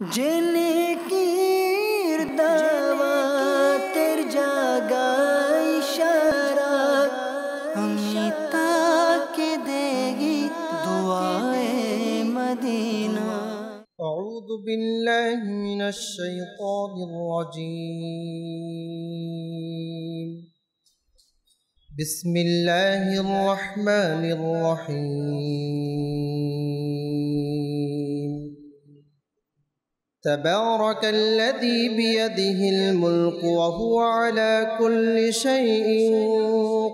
जिनकीर दावतेर जागा इशारा अमिता के देगी दुआए मदीना। अऊज़ु बिल्लाहि मिनश शैतानिर रजीम। बिस्मिल्लाहिर रहमानिर रहीम। तबारकल्लज़ी बियदिहिल मुल्क व हुवा अला कुल्लि शैइन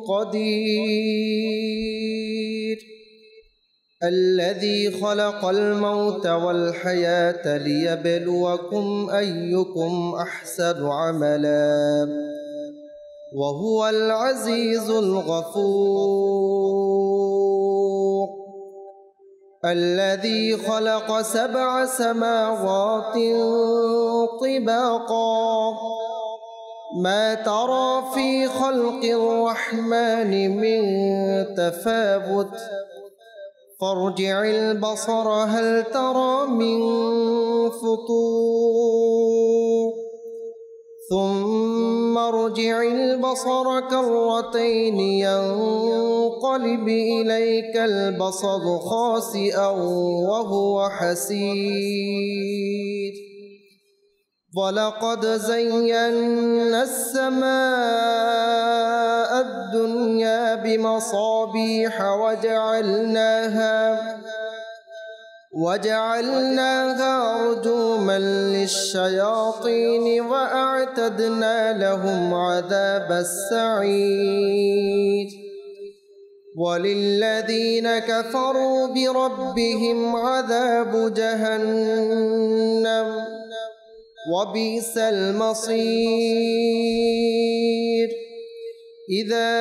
क़दीर। الذي خلق الموت والحياة ليبلوكم أيكم أحسن عملا وهو العزيز الغفور. الذي خلق 7 سماوات طباقا ما ترى في خلق الرحمن من تفاوت فارجع البصر هل ترى من فطور ثم ارجع البصر كرتين ينقلب إليك البصر خاسئا وهو حسير. ولقد زينا السماء الدنيا بمصابيح وجعلناها رجوما للشياطين وأعتدنا لهم عذاب السعير. وللذين كفروا بربهم عذاب جهنم وبئس المصير. إذا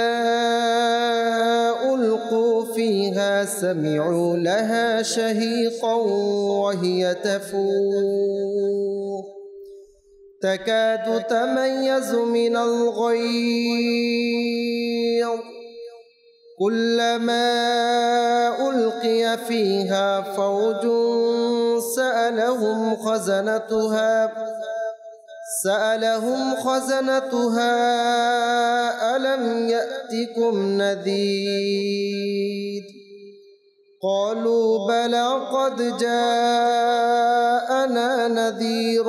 ألقوا فيها سمعوا لها شهيقا وهي تفور تكاد تميز من الغيظ كلما ألقي فيها فوج سألهم خزنتها ألم يأتكم نذير قالوا بلى قد جاءنا نذير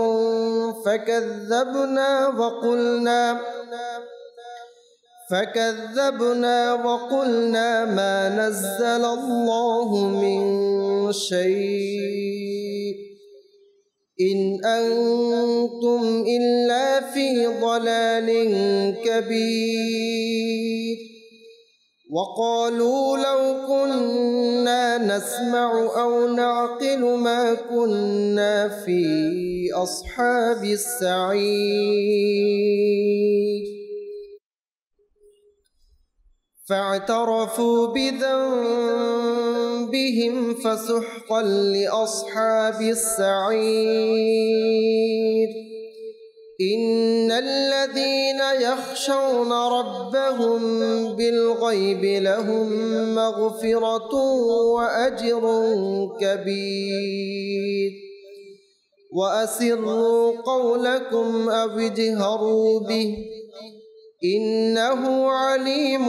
فكذبنا وقلنا ما نزل الله من شيء إن أنتم إلا في ضلال كبير. وقالوا لو كنا نسمع أو نعقل ما كنا في أصحاب السعير. فاعترفوا بذنبهم فسحقا لأصحاب السعير. إن الذين يخشون ربهم بالغيب لهم مغفرة وأجر كبير. وأسروا قولكم أو اجهروا به إنه عليم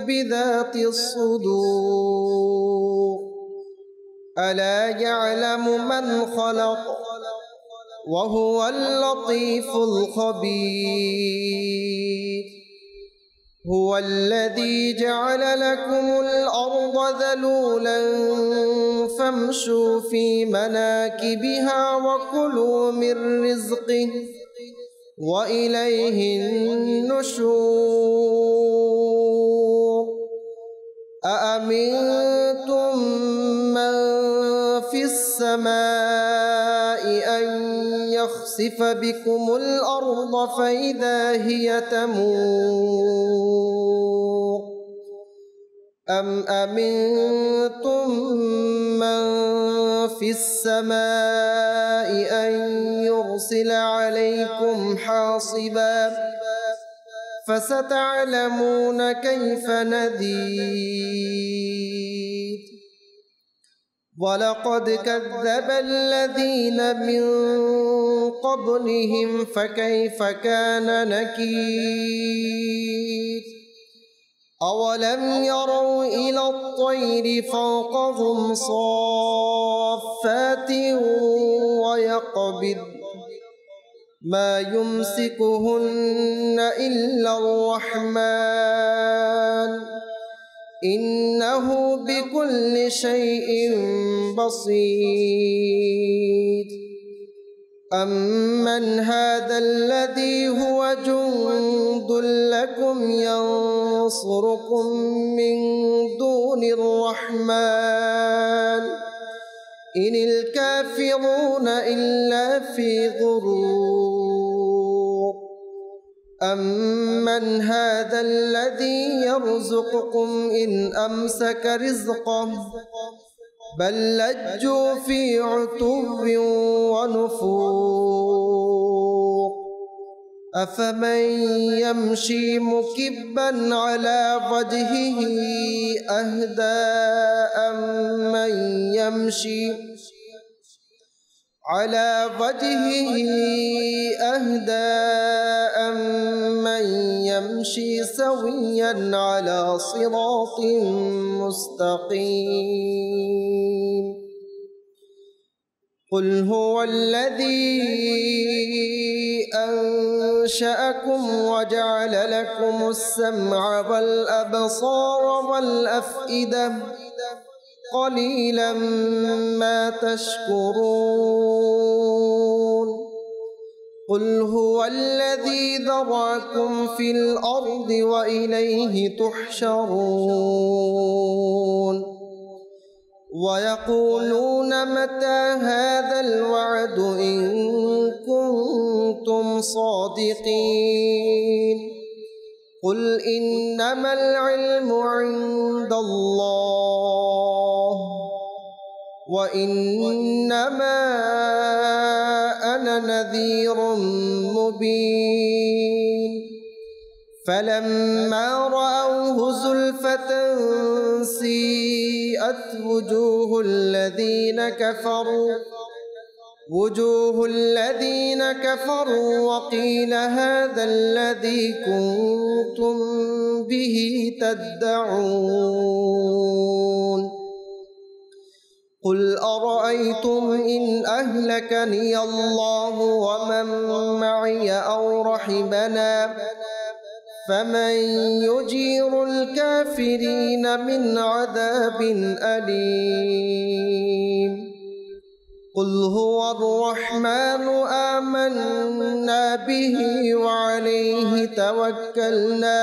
بذات الصدور. ألا يعلم من خلق وهو اللطيف الخبير. هو الذي جعل لكم الأرض ذلولا فامشوا في مناكبها وكلوا من رزقه وإليه النشور. أأمنتم من في السماء أن يخسف بكم الأرض فإذا هي تمور أم أمنتم من في السماء أن يرسل عليكم حاصبا فستعلمون كيف نذير. ولقد كذب الذين من قبلهم فكيف كان نكير أولم يروا إلى الطير فوقهم صافات ويقبض ما يمسكهن إلا الرحمن إنه بكل شيء بصير أمن هذا الذي هو جند لكم ينصركم من دون الرحمن إن الكافرون إلا في غرور أمن هذا الذي يرزقكم إن أمسك رزقه بل لجوا في عتو ونفور أفمن يمشي مكبا على وجهه أهدى أمن يمشي على وجهه أهدى أمن يمشي سويا على صراط مستقيم قل هو الذي أنشأكم وجعل لكم السمع والأبصار والأفئدة قليلا ما تشكرون قل هو الذي ذرأكم في الأرض وإليه تحشرون ويقولون متى هذا الوعد إن كنتم صادقين قل إنما العلم عند الله وإنما أنا نذير مبين فلما رأوه زلفة سيئت وجوه الذين كفروا وقيل هذا الذي كنتم به تدعون قل أرأيتم إن أهلكني الله ومن معي أو رحمنا فمن يجير الكافرين من عذاب أليم قل هو الرحمن آمنا به وعليه توكلنا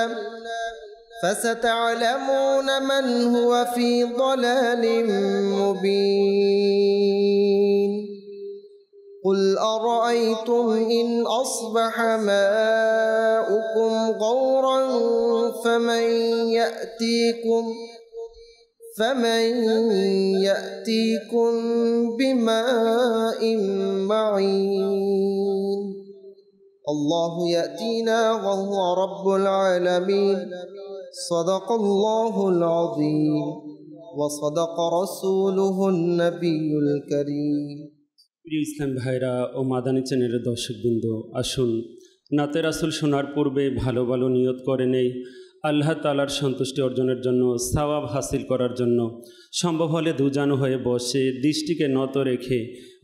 فستعلمون من هو في ضلال مبين قل أرأيتم إن أصبح ماؤكم غورا فمن يأتيكم بماء معين الله يأتينا وهو رب العالمين صدق الله العظيم وصدق رسوله النبي الكريم প্রিয় ইসলাম ভাইরা ও মাদানী চ্যানেলের দর্শকবৃন্দ, আসুন নাতে রাসূল শোনার পূর্বে ভালো ভালো নিয়ত করে নেই আল্লাহ তাআলার সন্তুষ্টি অর্জনের জন্য, সওয়াব হাসিল করার জন্য। সম্ভব হলে দুজানু হয়ে বসে দৃষ্টিকে নত রেখে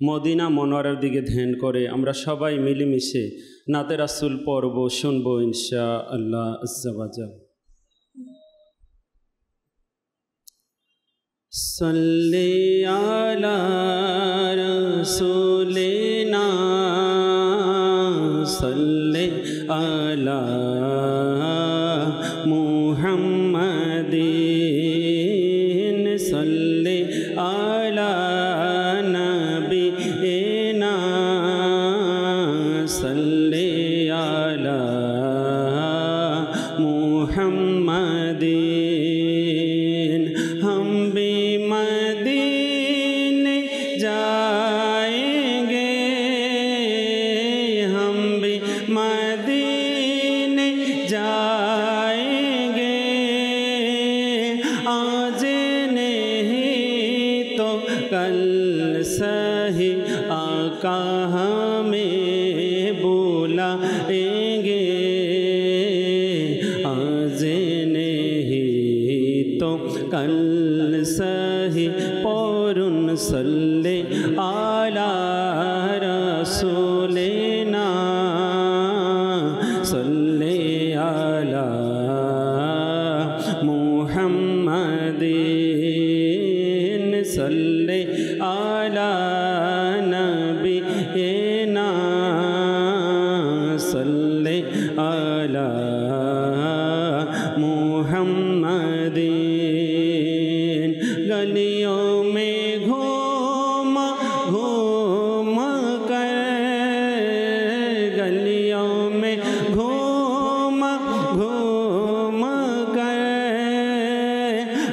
মদিনা মনোয়ারার দিকে ধ্যান করে আমরা সবাই মিলেমিশে নাতে রাসূল পড়ব, শুনব ইনশাআল্লাহ আজ্জা ওয়া জাল। সাল্লি আলা রাসূলিনা সাল্লি আলা মুহাম্মাদিন সাল্লি আলা নবিয়িনা সাল্লি আলা মুহাম্মাদিন हम भी मदीने जाएंगे, हम भी मदीने में बुलाएंगे, आज नहीं तो कल सही पौरुन सल्ले आला रसूलेना, सल्ले आला मुहम्मदिन, सल्ले आला नबीना, सल्ले आला मुहम्मदिन। गलियों में घूम घूम कर, गलियों में घूम घूम कर,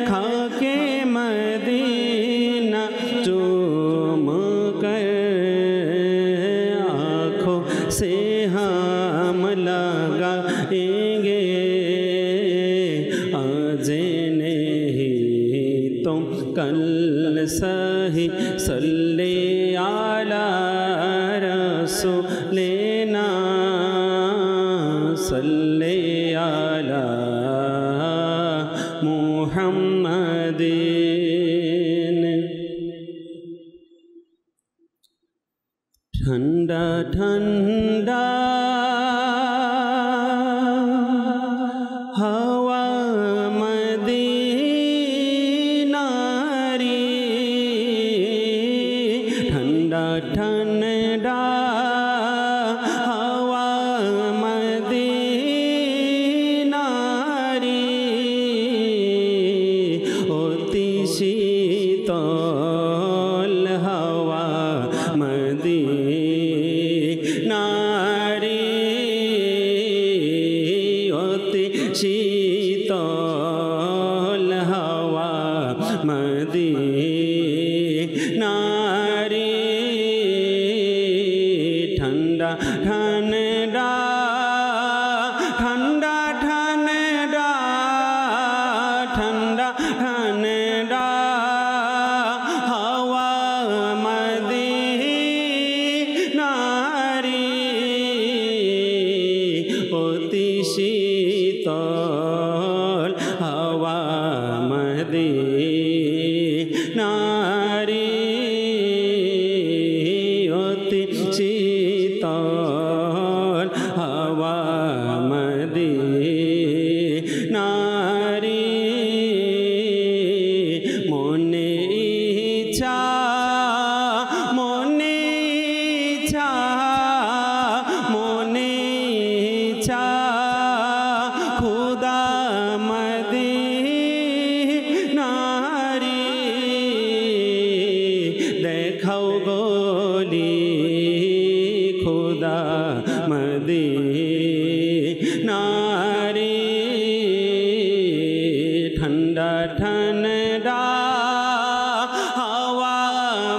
खाके मदीना चूम कर, आँखों से हम लगाएंगे, आज नहीं तो कल सही सल्ले आला रसूलेना, सल्ले आला मुहम्मदिन। ठंडा ठंडा हवा मदीनारी, ठंडा ठंडा हवा मदीनारी, होती शीतल हवा मदीनारी, होती शीतल हवा मदीनारी, ठंडा ठंडा ठंडा ठंडा ठंडा ठंडा हवा मदीनारी, होती शीतल हवा मदीनारी, होती शीतल हवा मदीनारी। মনে ইচ্ছা মনে ইচ্ছা মনে ইচ্ছা খুদা মদিনারি দেখাও গলি খুদা মদিনারি ठंडा ठंडा हवा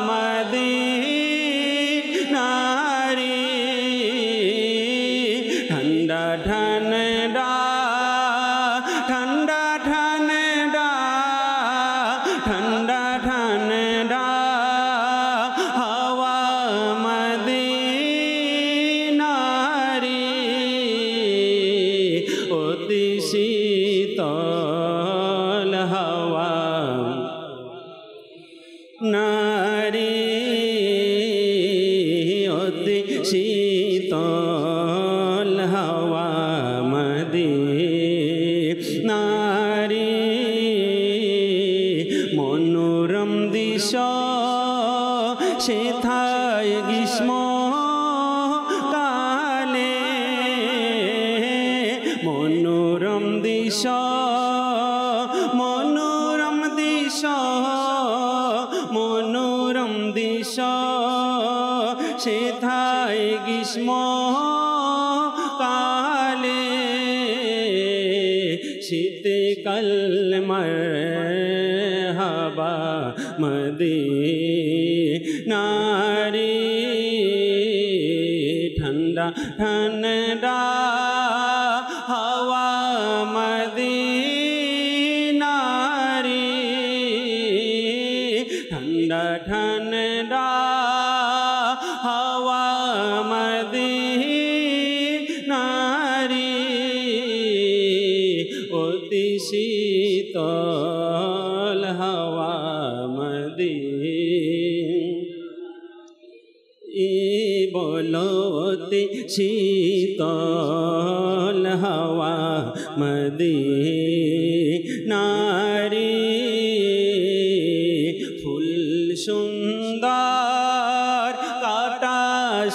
मदीनारी ठंडा ठंडा ठंडा ठंडा ठंडा ठंडा हवा मदीनारी অতি শীতল হাওয়া নারী অতি শীতল হাওয়া মদিনারি মনোরম দৃশ্য সেথায় গ্রীষ্ম কালে মনোরম দৃশ্য মনোরম দৃশ্য মনোরম দৃশ্য সেথায় গ্রীষ্ম কালে শীতকাল মারহাবা মদিনারি ठंडा ठंडा हवा मदीनारी ठंडा ठंडा हवा মদিনারি অতি শীতল হাওয়া বলো অতি শীতল হাওয়া মদিনারি ফুল সুন্দর কাটা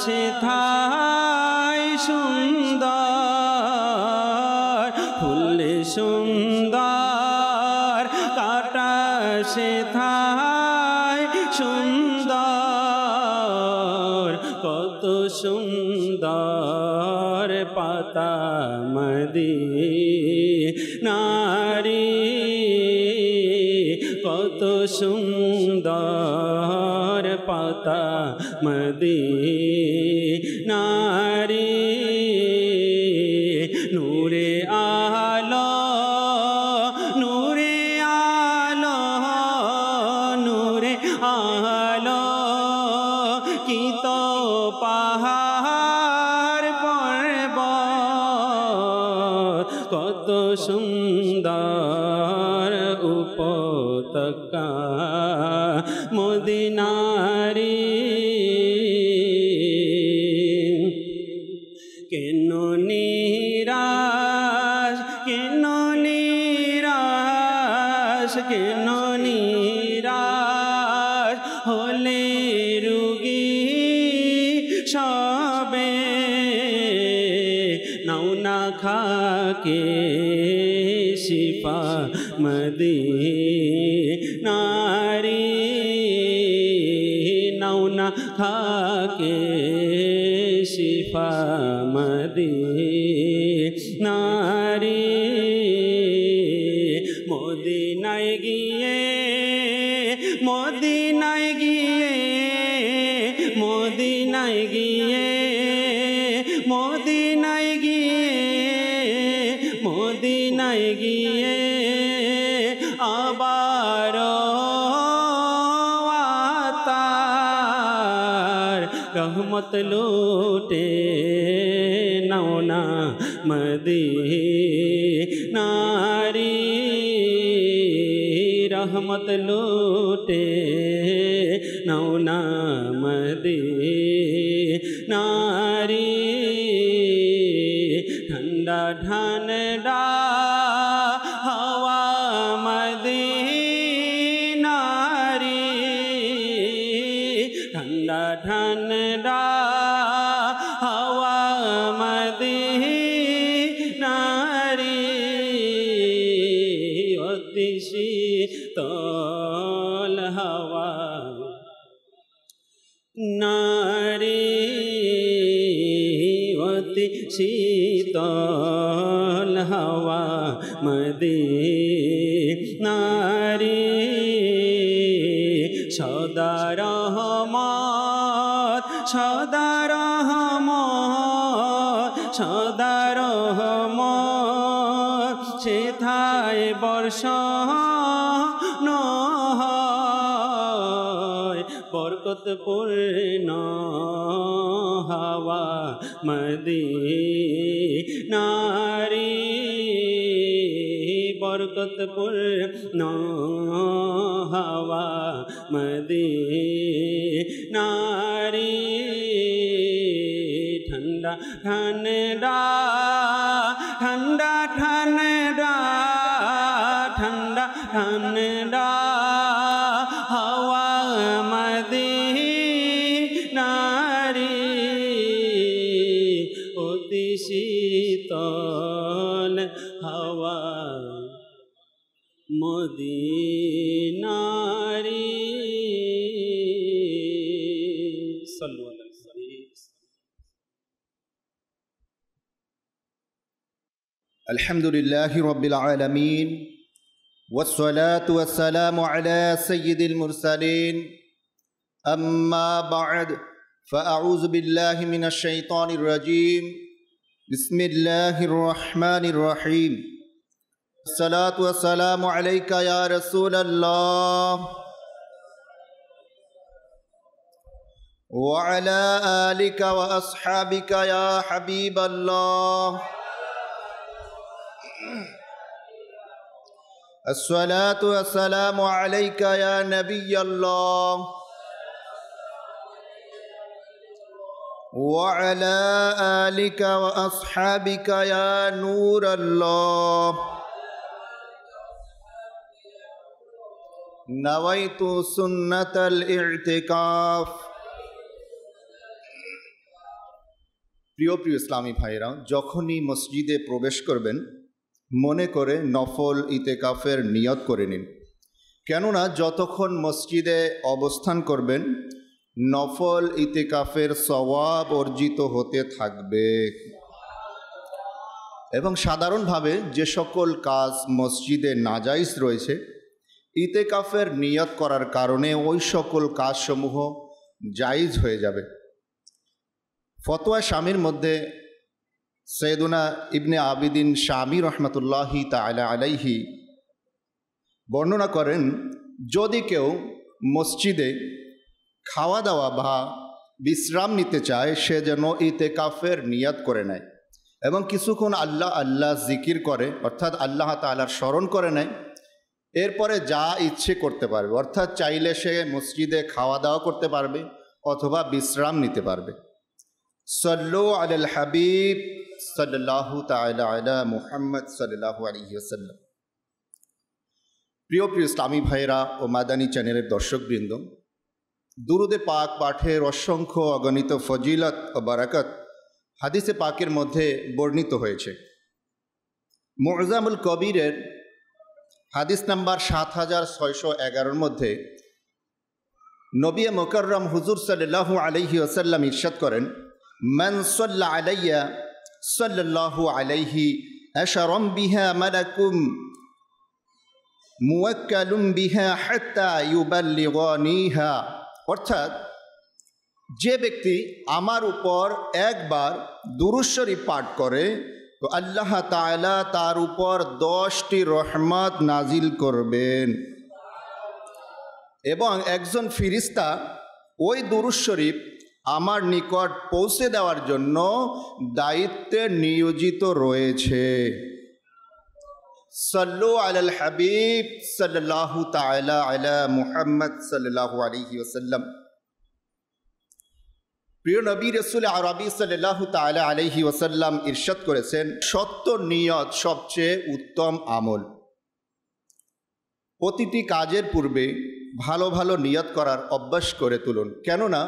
সেথায় সুন্দর ফুল সুন্দর কাটা সেথায় সুন্দর কত সুন্দর পাতা মদিনারি কত সুন্দর পাতা মদিনারি নূরে আলো নূরে আলো নূরে আলো কি তো পাহাড় পর্বত কত সুন্দর উপত্যকা মদিনারি কেন নিরাশ কেন নিরাশ কেন নিরাশ হলে রুগী সবে নাও না খাকে শিফা মদিনারি নাও না খাকে শিফা মদিনারি মদিনায় গিয়ে মদিনায় গিয়ে মদিনায় গিয়ে মদিনায় গিয়ে মদিনায় গিয়ে আবার তার রহমত লুটে নাও না মদিনারি রহমত লুটে নাও না মদিনারি ঠান্ডা ঠান্ডা হাওয়া মদিনারি ঠান্ডা ঠান্ডা হাওয়া মদিনারি অতি শীতল হাওয়া নারী অতি শীতল হাওয়া মদিনারি সদা রহমত সদা রহমত সদা রহমত সেথায় বর্ষণ হয় বরকতপূর্ণ হাওয়া মদিনারি বরকতপূর্ণ হাওয়া মদিনারি ঠান্ডা ঠান্ডা ঠান্ডা ঠান্ডা ঠান্ডা ঠান্ডা হাওয়া মদিনারি অতি শীতল হাওয়া মদিনারি সাল্লু আলাইহি আলহামদুলিল্লাহি রাব্বিল আলামিন والصلاة والسلام على سيد المرسلين أما بعد فأعوذ بالله من الشيطان الرجيم بسم الله الرحمن الرحيم الصلاة والسلام عليك يا رسول الله وعلى آلك وأصحابك يا حبيب الله الصلاة والسلام عليك يا نبي الله وعلى آلك وأصحابك يا نور الله نويت سنة الاعتكاف প্রিয় প্রিয় ইসলামী ভাইরা, যখনই মসজিদে প্রবেশ করবেন মনে করে নফল ইতেকাফের নিয়ত করে নিন। কেননা যতক্ষণ মসজিদে অবস্থান করবেন নফল ইতেকাফের সওয়াব অর্জিত হতে থাকবে। এবং সাধারণভাবে যে সকল কাজ মসজিদে নাজাইজ রয়েছে ইতেকাফের নিয়ত করার কারণে ওই সকল কাজসমূহ জায়েজ হয়ে যাবে। ফতোয়া শামির মধ্যে সৈয়দুনা ইবনে আবিদিন শামি রহমতুল্লাহি তাআলা আলাইহি বর্ণনা করেন, যদি কেউ মসজিদে খাওয়া দাওয়া বা বিশ্রাম নিতে চায় সে যেন ইতেকাফের নিয়ত করে নেয় এবং কিছুক্ষণ আল্লাহ আল্লাহ জিকির করে, অর্থাৎ আল্লাহ তাআলার স্মরণ করে নেয়। এরপরে যা ইচ্ছে করতে পারবে, অর্থাৎ চাইলে সে মসজিদে খাওয়া দাওয়া করতে পারবে অথবা বিশ্রাম নিতে পারবে। সল্লু আলাল হাবিব সাল্লাল্লাহু তাআলা আলা মুহাম্মদ সাল্লাল্লাহু আলাইহি ওয়াসাল্লাম। প্রিয় প্রিয় ইসলামী ভাইরা ও মাদানী চ্যানেলের দর্শকবৃন্দ, দুরুদে পাক পাঠের অসংখ্য অগণিত ফজিলত ও বারাকাত হাদিসে পাকের মধ্যে বর্ণিত হয়েছে। মুআজ্জামুল কবিরের হাদিস নাম্বার 7611 মধ্যে নবী মুকাররম হুজুর সাল্লাল্লাহু আলাইহি ওয়াসাল্লাম ইরশাদ করেন, মান সাল্লা আলাইয়া সাল্লাল্লাহু আলাইহি আশারাম বিহা মালাকুম মুওয়াক্কালুম বিহা হাত্তা ইউবাল্লিগানিহা। অর্থাৎ যে ব্যক্তি আমার উপর একবার দুরূদ শরীফ পাঠ করে তো আল্লাহ তাআলা তার উপর 10টি রহমত নাজিল করবেন এবং একজন ফিরিস্তা ওই দুরূদ শরীফ আমার নিকট পৌঁছে দেওয়ার জন্য দায়িত্বে নিয়োজিত রয়েছে। সাল্লু আলাল হাবিব সাল্লাল্লাহু তাআলা আলা মুহাম্মদ সাল্লাল্লাহু আলাইহি ওয়াসাল্লাম। প্রিয় নবী রাসূল আরবি সাল্লাল্লাহু তাআলা আলাইহি ওয়াসাল্লাম ইরশাদ করেছেন, সত্য নিয়ত সবচেয়ে উত্তম আমল। প্রতিটি কাজের পূর্বে ভালো ভালো নিয়ত করার অভ্যাস করে তুলুন, কেননা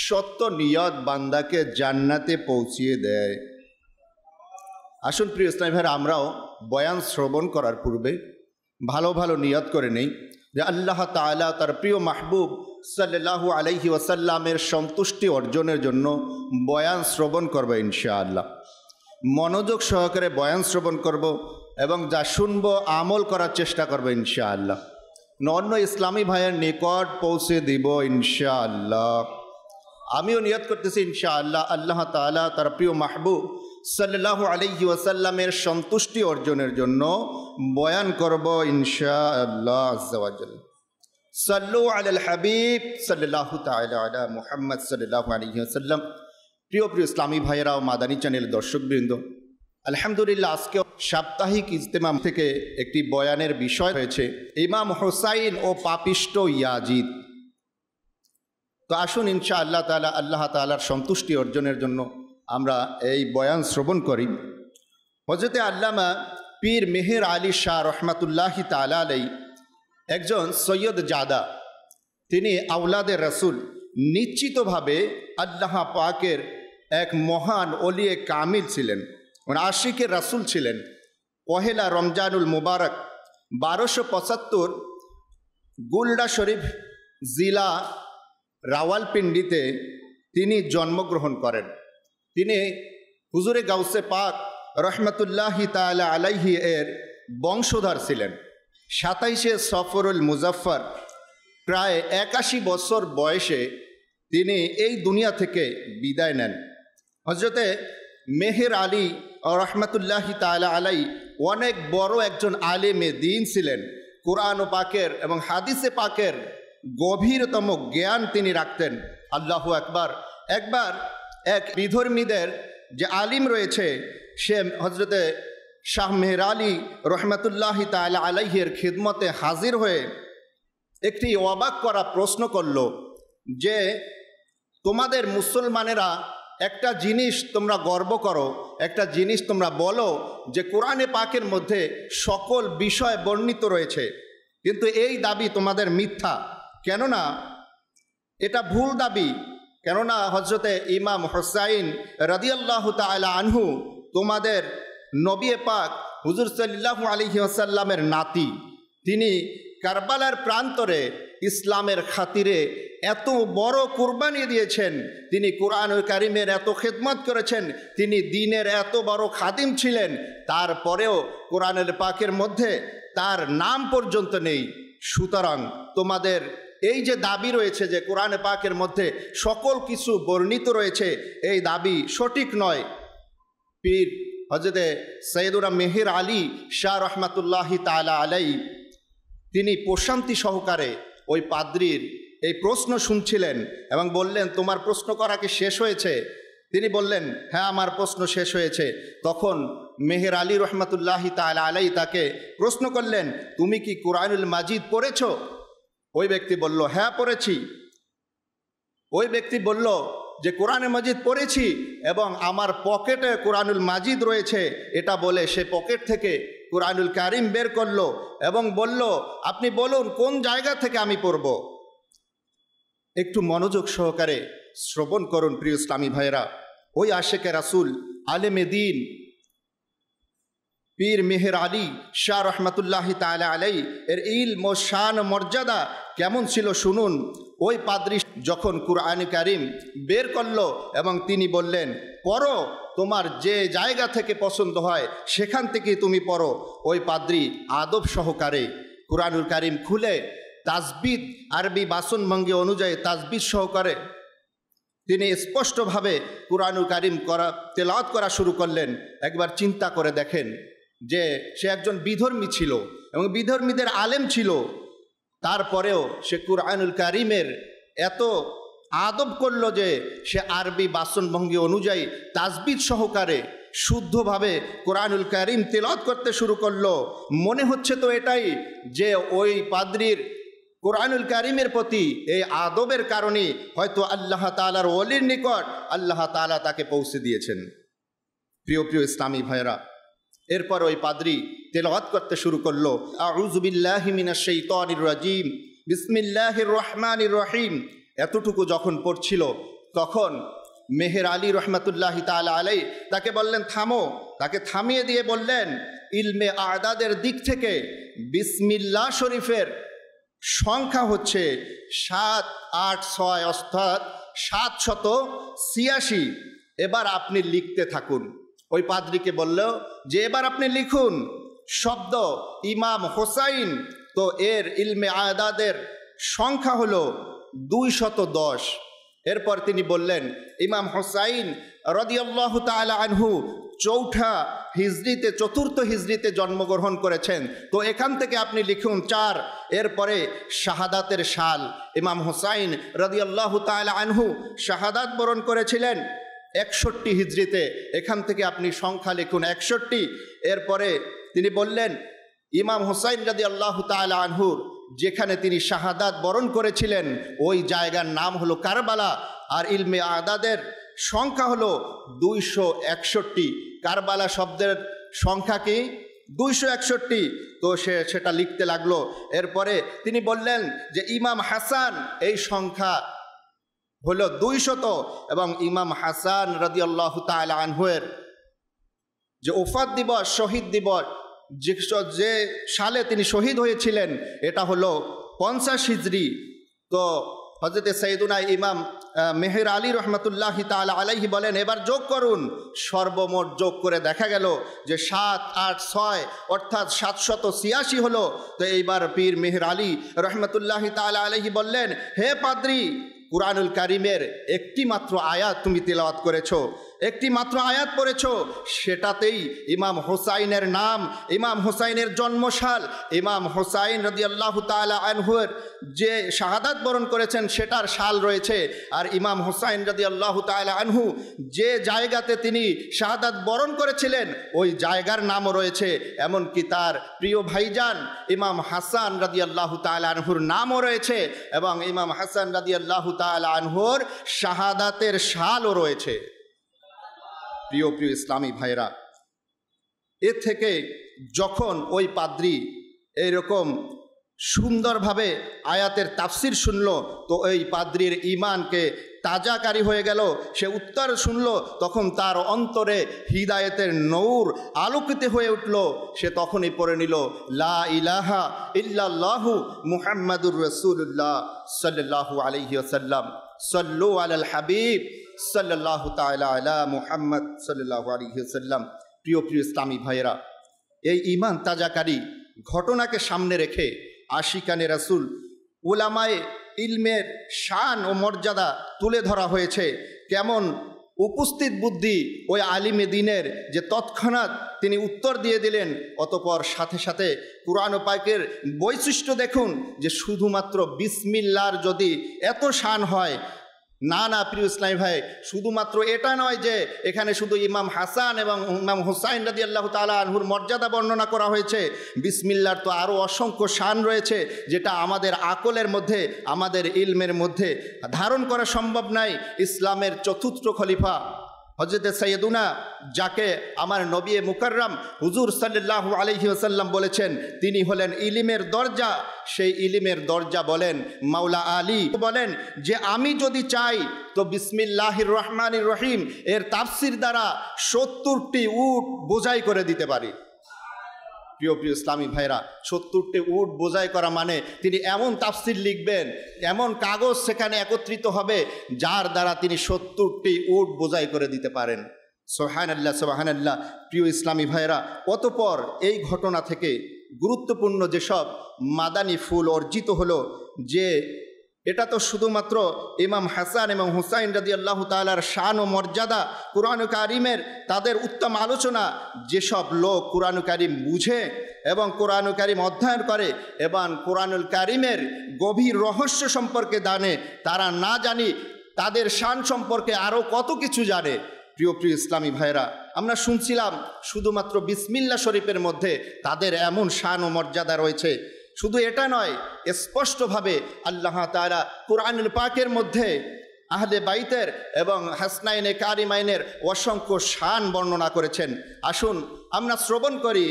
সত্য নিয়ত বান্দাকে জান্নাতে পৌঁছিয়ে দেয়। আসুন প্রিয় ইসলামী ভাইরা, আমরাও বয়ান শ্রবণ করার পূর্বে ভালো ভালো নিয়ত করে নেই যে আল্লাহ তাআলা তার প্রিয় মাহবুব সাল্লাল্লাহু আলাইহি ওয়াসাল্লামের সন্তুষ্টি অর্জনের জন্য বয়ান শ্রবণ করব ইনশাআল্লাহ। মনোযোগ সহকারে বয়ান শ্রবণ করব এবং যা শুনব আমল করার চেষ্টা করব ইনশাআল্লাহ। অন্য ইসলামী ভাইয়ের নিকট পৌঁছে দিব ইনশাআল্লাহ। আমিও নিয়ত করতেছি ইনশাআল্লাহ আল্লাহ তাআলা তার প্রিয় মাহবুব সাল্লাল্লাহু আলাইহি ওয়াসাল্লামের সন্তুষ্টি অর্জনের জন্য বয়ান করব ইনশাআল্লাহ আজ্জা ওয়া জাল্লা। সাল্লু আলাল হাবিব সাল্লাল্লাহু তাআলা আলা মুহাম্মদ সাল্লাল্লাহু আলাইহি ওয়াসাল্লাম। প্রিয় প্রিয় ইসলামী ভাইয়েরা ও মাদানী চ্যানেল দর্শকবৃন্দ, আলহামদুলিল্লাহ আজকে সাপ্তাহিক ইজতেমা থেকে একটি বয়ানের বিষয় হয়েছে ইমাম হুসাইন ও পাপিষ্ট ইয়াজিদ। তো আসুন ইনশাআল্লাহ তাআলা আল্লাহ তাআলার সন্তুষ্টি অর্জনের জন্য আমরা এই বয়ান শ্রবণ করি। হযরতে আল্লামা পীর মেহের আলী শাহ রহমাতুল্লাহি তাআলা আলাইহি একজন সৈয়দ জাদা, তিনি আওলাদে রাসূল, নিশ্চিতভাবে আল্লাহ পাকের এক মহান ওলিয়ে কামিল ছিলেন, আশিকে রাসূল ছিলেন। পহেলা রমজানুল মুবারক 1275 গুলডা শরীফ জিলা রাওয়ালপিন্ডিতে তিনি জন্মগ্রহণ করেন। তিনি হুজুরে গাউসে পাক রহমতুল্লাহি তাআলা আলাইহি এর বংশধর ছিলেন। 27শে সফরুল মুজাফফর প্রায় 81 বছর বয়সে তিনি এই দুনিয়া থেকে বিদায় নেন। হযরতে মেহের আলী রহমতুল্লাহি তাআলা আলাইহি অনেক বড় একজন আলেমে দ্বীন ছিলেন। কোরআন ও পাকের এবং হাদিসে পাকের গভীরতম জ্ঞান তিনি রাখতেন আল্লাহু আকবার। একবার এক বিধর্মীদের যে আলিম রয়েছে সে হজরতে শাহ মেহের আলী রহমতুল্লাহি তাআলা আলাইহির খিদমতে হাজির হয়ে একটি অবাক করা প্রশ্ন করল যে তোমাদের মুসলমানেরা একটা জিনিস তোমরা গর্ব করো, একটা জিনিস তোমরা বলো যে কোরআনে পাকের মধ্যে সকল বিষয় বর্ণিত রয়েছে, কিন্তু এই দাবি তোমাদের মিথ্যা। কেননা এটা ভুল দাবি, কেননা হজরতে ইমাম হুসাইন রাদিয়াল্লাহু তাআলা আনহু তোমাদের নবী পাক হুজুর সাল্লাল্লাহু আলাইহি ওয়াসাল্লামের নাতি। তিনি কারবালার প্রান্তরে ইসলামের খাতিরে এত বড় কুরবানি দিয়েছেন, তিনি কোরআনুল কারীমের এত খেদমত করেছেন, তিনি দ্বীনের এত বড় খাদিম ছিলেন, তারপরেও কোরআনুল পাকের মধ্যে তার নাম পর্যন্ত নেই। সুতরাং তোমাদের এই যে দাবি রয়েছে যে কোরআনে পাকের মধ্যে সকল কিছু বর্ণিত রয়েছে, এই দাবি সঠিক নয়। পীর হযরতে সৈয়দুনা মেহের আলী শাহ রহমাতুল্লাহি তাআলা আলাইহি তিনি প্রশান্তি সহকারে ওই পাদ্রীর এই প্রশ্ন শুনছিলেন এবং বললেন, তোমার প্রশ্ন করা কি শেষ হয়েছে? তিনি বললেন, হ্যাঁ আমার প্রশ্ন শেষ হয়েছে। তখন মেহের আলী রহমাতুল্লাহি তাআলা আলাইহি তাকে প্রশ্ন করলেন, তুমি কি কুরআনুল মাজিদ পড়েছ? ওই ব্যক্তি বলল, হ্যাঁ পড়েছি। ওই ব্যক্তি বলল যে কোরআনে মাজিদ পড়েছি এবং আমার পকেটে কোরআনুল মাজিদ রয়েছে। এটা বলে সে পকেট থেকে কোরআনুল কারীম বের করলো এবং বলল, আপনি বলুন কোন জায়গা থেকে আমি পড়ব। একটু মনোযোগ সহকারে শ্রবণ করুন প্রিয় ইসলামী ভাইয়েরা। ওই আশেকে রাসূল আলেমে দ্বীন পীর মেহের আলী শাহ রহমাতুল্লাহি তাআলা আলাইহি এর ইলম ও শান মর্যাদা কেমন ছিল শুনুন। ওই পাদ্রী যখন কুরআন কারীম বের করলো এবং তিনি বললেন, পড়ো, তোমার যে জায়গা থেকে পছন্দ হয় সেখান থেকে তুমি পড়ো। ওই পাদ্রী আদব সহকারে কুরআনুল কারীম খুলে তাজবিদ আরবি বাসনভঙ্গি অনুযায়ী তাজবিদ সহকারে তিনি স্পষ্টভাবে কুরআনুল কারীম তেলাওয়াত করা শুরু করলেন। একবার চিন্তা করে দেখেন যে সে একজন বিধর্মী ছিল এবং বিধর্মীদের আলেম ছিল, তারপরেও সে কুরআনুল কারীমের এত আদব করল যে সে আরবি বাসনভঙ্গি অনুযায়ী তাজবিদ সহকারে শুদ্ধভাবে কুরআনুল কারীম তেলাওয়াত করতে শুরু করলো। মনে হচ্ছে তো এটাই যে ওই পাদ্রীর কুরআনুল কারীমের প্রতি এই আদবের কারণে হয়তো আল্লাহ তাআলার ওলির নিকট আল্লাহ তাআলা তাকে পৌঁছে দিয়েছেন। প্রিয় প্রিয় ইসলামী ভাইরা, এরপর ওই পাদ্রী তেলাওয়াত করতে শুরু করলো, আউযু বিল্লাহি মিনাশ শাইতানির রাজিম বিসমিল্লাহির রহমানির রহিম। এতটুকু যখন পড়ছিল তখন মেহের আলী রহমাতুল্লাহি তাআলা আলাইহি তাকে বললেন থামো। তাকে থামিয়ে দিয়ে বললেন, ইলমে আদাদের দিক থেকে বিসমিল্লাহ শরীফের সংখ্যা হচ্ছে 786 অর্থাৎ 786। এবার আপনি লিখতে থাকুন। ওই পাদ্রীকে বলল যে এবার আপনি লিখুন শব্দ ইমাম হোসাইন। তো এর ইলমে আদাদের সংখ্যা হলো 210। এরপর তিনি বললেন, ইমাম হোসাইন রাদিয়াল্লাহু তাআলা আনহু চতুর্থ হিজরিতে জন্মগ্রহণ করেছেন। তো এখান থেকে আপনি লিখুন 4। এরপরে শাহাদাতের সাল, ইমাম হোসাইন রাদিয়াল্লাহু তাআলা আনহু শাহাদাত বরণ করেছিলেন 61 হিজরিতে, এখান থেকে আপনি সংখ্যা লিখুন 61। এরপরে তিনি বললেন, ইমাম হোসাইন রাদিয়াল্লাহু তাআলা আনহুর যেখানে তিনি শাহাদাত বরণ করেছিলেন ওই জায়গার নাম হলো কারবালা, আর ইলমে আদাদের সংখ্যা হলো 261। কারবালা শব্দের সংখ্যা কি? 261। তো সেটা লিখতে লাগলো। এরপরে তিনি বললেন যে ইমাম হাসান এই সংখ্যা হলো 200 এবং ইমাম হাসান রাদিয়াল্লাহু তাআলা আনহুর যে ওফাত দিবস, শহীদ দিবস, যে সালে তিনি শহীদ হয়েছিলেন এটা হলো 50 হিজরি। তো হযরতে সৈয়দুনা ইমাম মেহের আলী রহমাতুল্লাহি তাআলা আলাইহি বলেন, এবার যোগ করুন। সর্বমোট যোগ করে দেখা গেল যে 786 অর্থাৎ 786 হলো। তো এইবার পীর মেহের আলী রহমাতুল্লাহি তাআলা আলাইহি বললেন, হে পাদ্রী, কুরআনুল কারীমের একটি মাত্র আয়াত তুমি তেলাওয়াত করেছো, একটি মাত্র আয়াত পড়েছো, সেটাতেই ইমাম হোসাইনের নাম, ইমাম হোসাইনের জন্মসাল, ইমাম হোসাইন রাদিয়াল্লাহু তাআলা আনহুর যে শাহাদাত বরণ করেছেন সেটার সাল রয়েছে। আর ইমাম হোসাইন রাদিয়াল্লাহু তাআলা আনহু যে জায়গাতে তিনি শাহাদাত বরণ করেছিলেন ওই জায়গার নামও রয়েছে। এমনকি তার প্রিয় ভাইজান ইমাম হাসান রাদিয়াল্লাহু তাআলা আনহুর নামও রয়েছে, এবং ইমাম হাসান রাদিয়াল্লাহু তাআলা আনহুর শাহাদাতের সালও রয়েছে। প্রিয় প্রিয় ইসলামী ভাইরা, এর থেকে যখন ওই পাদ্রী এইরকম সুন্দরভাবে আয়াতের তাফসির শুনল, তো ওই পাদ্রীর ঈমানকে তাজাকারী হয়ে গেল। সে উত্তর শুনল, তখন তার অন্তরে হিদায়েতের নূর আলোকিত হয়ে উঠল। সে তখনই পড়ে নিল লা ইলাহা ইল্লাল্লাহু মুহাম্মাদুর রাসূলুল্লাহ সাল্লাল্লাহু আলাইহি ওয়াসাল্লাম, সাল্লু আলাল হাবিব সাল্লাল্লাহু তাআলা আলা মুহাম্মদ সাল্লাল্লাহু আলাইহি ওয়াসাল্লাম। প্রিয় প্রিয় ইসলামী ভাইয়েরা, এই ঈমান তাজাকারী ঘটনাকে সামনে রেখে আশিকানে রাসূল, উলামায়ে ইলমের শান ও মর্যাদা তুলে ধরা হয়েছে। কেমন উপস্থিত বুদ্ধি ওই আলিমে দ্বীনের, যে তৎক্ষণাৎ তিনি উত্তর দিয়ে দিলেন। অতঃপর সাথে সাথে কুরআন ও পাকের বৈশিষ্ট্য দেখুন, যে শুধুমাত্র বিসমিল্লাহর যদি এত শান হয়, না না প্রিয় ইসলামী ভাই, শুধুমাত্র এটা নয় যে এখানে শুধু ইমাম হাসান এবং ইমাম হোসাইন রাদিয়াল্লাহু তাআলা আনহুর মর্যাদা বর্ণনা করা হয়েছে। বিসমিল্লাহর তো আরও অসংখ্য শান রয়েছে, যেটা আমাদের আকলের মধ্যে, আমাদের ইলমের মধ্যে ধারণ করা সম্ভব নাই। ইসলামের চতুর্থ খলিফা হযরতে সাইয়্যিদুনা, যাকে আমার নবী মুকাররম হুজুর সাল্লাল্লাহু আলাইহি ওয়াসাল্লাম বলেছেন তিনি হলেন ইলিমের দরজা। সেই ইলিমের দরজা বলেন মাওলা আলী বলেন যে আমি যদি চাই তো বিসমিল্লাহির রহমানির রহিম এর তাফসির দ্বারা 70টি উট বোঝাই করে দিতে পারি। প্রিয় প্রিয় ইসলামী ভাইরা, 70টি উট বোঝাই করা মানে তিনি এমন তাফসির লিখবেন, এমন কাগজ সেখানে একত্রিত হবে যার দ্বারা তিনি 70টি উট বোঝাই করে দিতে পারেন। সুবহানাল্লাহ সুবহানাল্লাহ। প্রিয় ইসলামী ভাইরা, অতঃপর এই ঘটনা থেকে গুরুত্বপূর্ণ যেসব মাদানী ফুল অর্জিত হলো, যে এটা তো শুধুমাত্র ইমাম হাসান এবং হুসাইন রাদিয়াল্লাহু তাআলার শান ও মর্যাদা, কুরআন কারীমের তাদের উত্তম আলোচনা। যেসব লোক কুরআন কারীম বুঝে এবং কুরআন কারীম অধ্যয়ন করে এবং কুরআনুল কারীমের গভীর রহস্য সম্পর্কে জানে, তারা না জানি তাদের শান সম্পর্কে আরও কত কিছু জানে। প্রিয় প্রিয় ইসলামী ভাইরা, আমরা শুনছিলাম শুধুমাত্র বিসমিল্লাহ শরীফের মধ্যে তাদের এমন শান ও মর্যাদা রয়েছে। শুধু এটা নয়, স্পষ্টভাবে আল্লাহ তাআলা কুরআনুল পাকের মধ্যে আহলে বাইতের এবং হাসনাইনে কারিমাইনের অসংখ্য শান বর্ণনা করেছেন। আসুন আমরা শ্রবণ করি,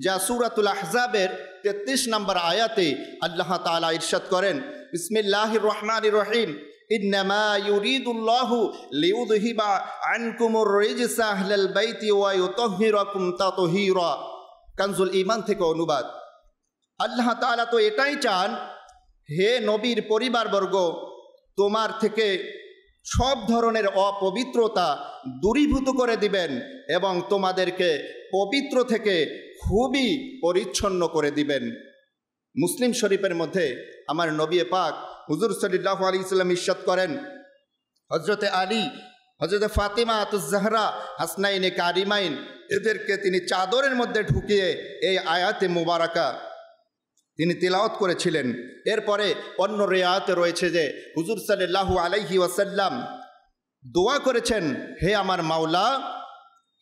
যা সূরাতুল আহজাবের 33 নম্বর আয়াতে আল্লাহ তাআলা ইরশাদ করেন, বিসমিল্লাহির রহমানির রহিম, ইন্নামা ইউরিদুল্লাহু লিইউযহিবা আনকুমুর রিজসা আহলাল বাইতি ওয়া ইউতাহহিরাকুম তাতহীরা। কানজুল ঈমান থেকে অনুবাদ। আল্লাহ তাআলা তো এটাই চান, হে নবীর পরিবারবর্গ, তোমার থেকে সব ধরনের অপবিত্রতা দূরীভূত করে দিবেন এবং তোমাদেরকে পবিত্র থেকে খুবই পরিচ্ছন্ন করে দিবেন। মুসলিম শরীফের মধ্যে আমার নবী পাক হুজুর সাল্লাল্লাহু আলাইহি সাল্লাম ইরশাদ করেন, হযরতে আলী, হযরতে ফাতিমা আতুজ জাহরা, হাসনাইনে কারিমাইন, এদেরকে তিনি চাদরের মধ্যে ঢুকিয়ে এই আয়াতে মুবারাকা তিনি তিলাওয়াত করেছিলেন। এরপরে অন্য রিয়াতে রয়েছে যে হুজুর সাল্লাল্লাহু আলাইহি ওয়াসাল্লাম দোয়া করেছেন, হে আমার মাওলা,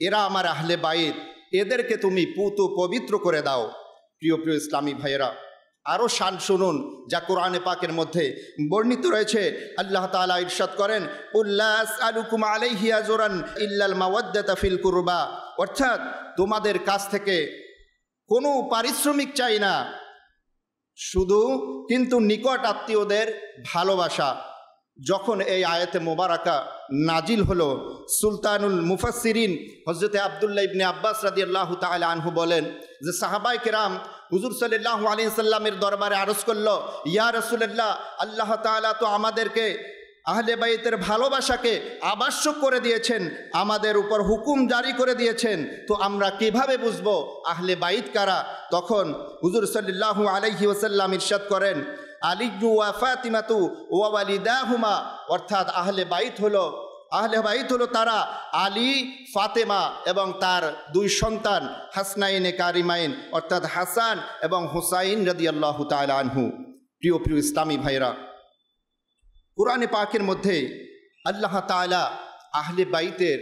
এরা আমার আহলে বাইত, এদেরকে তুমি পুত পবিত্র করে দাও। প্রিয় প্রিয় ইসলামী ভাইয়েরা, আরও শান শুনুন যা কোরআনে পাকের মধ্যে বর্ণিত রয়েছে। আল্লাহ তাআলা ইরশাদ করেন, উল্লা আসআলুকুম আলাইহি আজরান ইল্লাল মাওয়াদ্দাতা ফিল কুরবা, অর্থাৎ তোমাদের কাছ থেকে কোনো পারিশ্রমিক চাই না, শুধু কিন্তু নিকট আত্মীয়দের ভালোবাসা। যখন এই আয়াতে মোবারকা নাজিল হলো, সুলতানুল মুফাসসিরিন হযরতে আব্দুল্লাহ ইবনে আব্বাস রাদিয়াল্লাহু তাআলা আনহু বলেন যে সাহাবায়ে কেরাম হুজুর সাল্লাল্লাহু আলাইহি সাল্লামের দরবারে আরজ করলো, ইয়া রাসূলুল্লাহ, আল্লাহ তাআলা তো আমাদেরকে আহলে বাইতের ভালোবাসাকে আবশ্যক করে দিয়েছেন, আমাদের উপর হুকুম জারি করে দিয়েছেন, তো আমরা কিভাবে বুঝবো আহলে বাইত কারা? তখন হুজুর সাল্লাল্লাহু আলাইহি ওয়াসাল্লাম ইরশাদ করেন, আলী ওয়া ফাতিমাতু ওয়া ওয়ালিদাহুমা, অর্থাৎ আহলে বাইত হলো আহলে বাইত হলো তারা আলী, ফাতেমা এবং তার দুই সন্তান হাসনাইনে কারিমাইন অর্থাৎ হাসান এবং হুসাইন রাদিয়াল্লাহু তাআলা আনহু। প্রিয় প্রিয় ইসলামী ভাইরা, কুরআনে পাকের মধ্যে আল্লাহ তাআলা আহলে বাইতের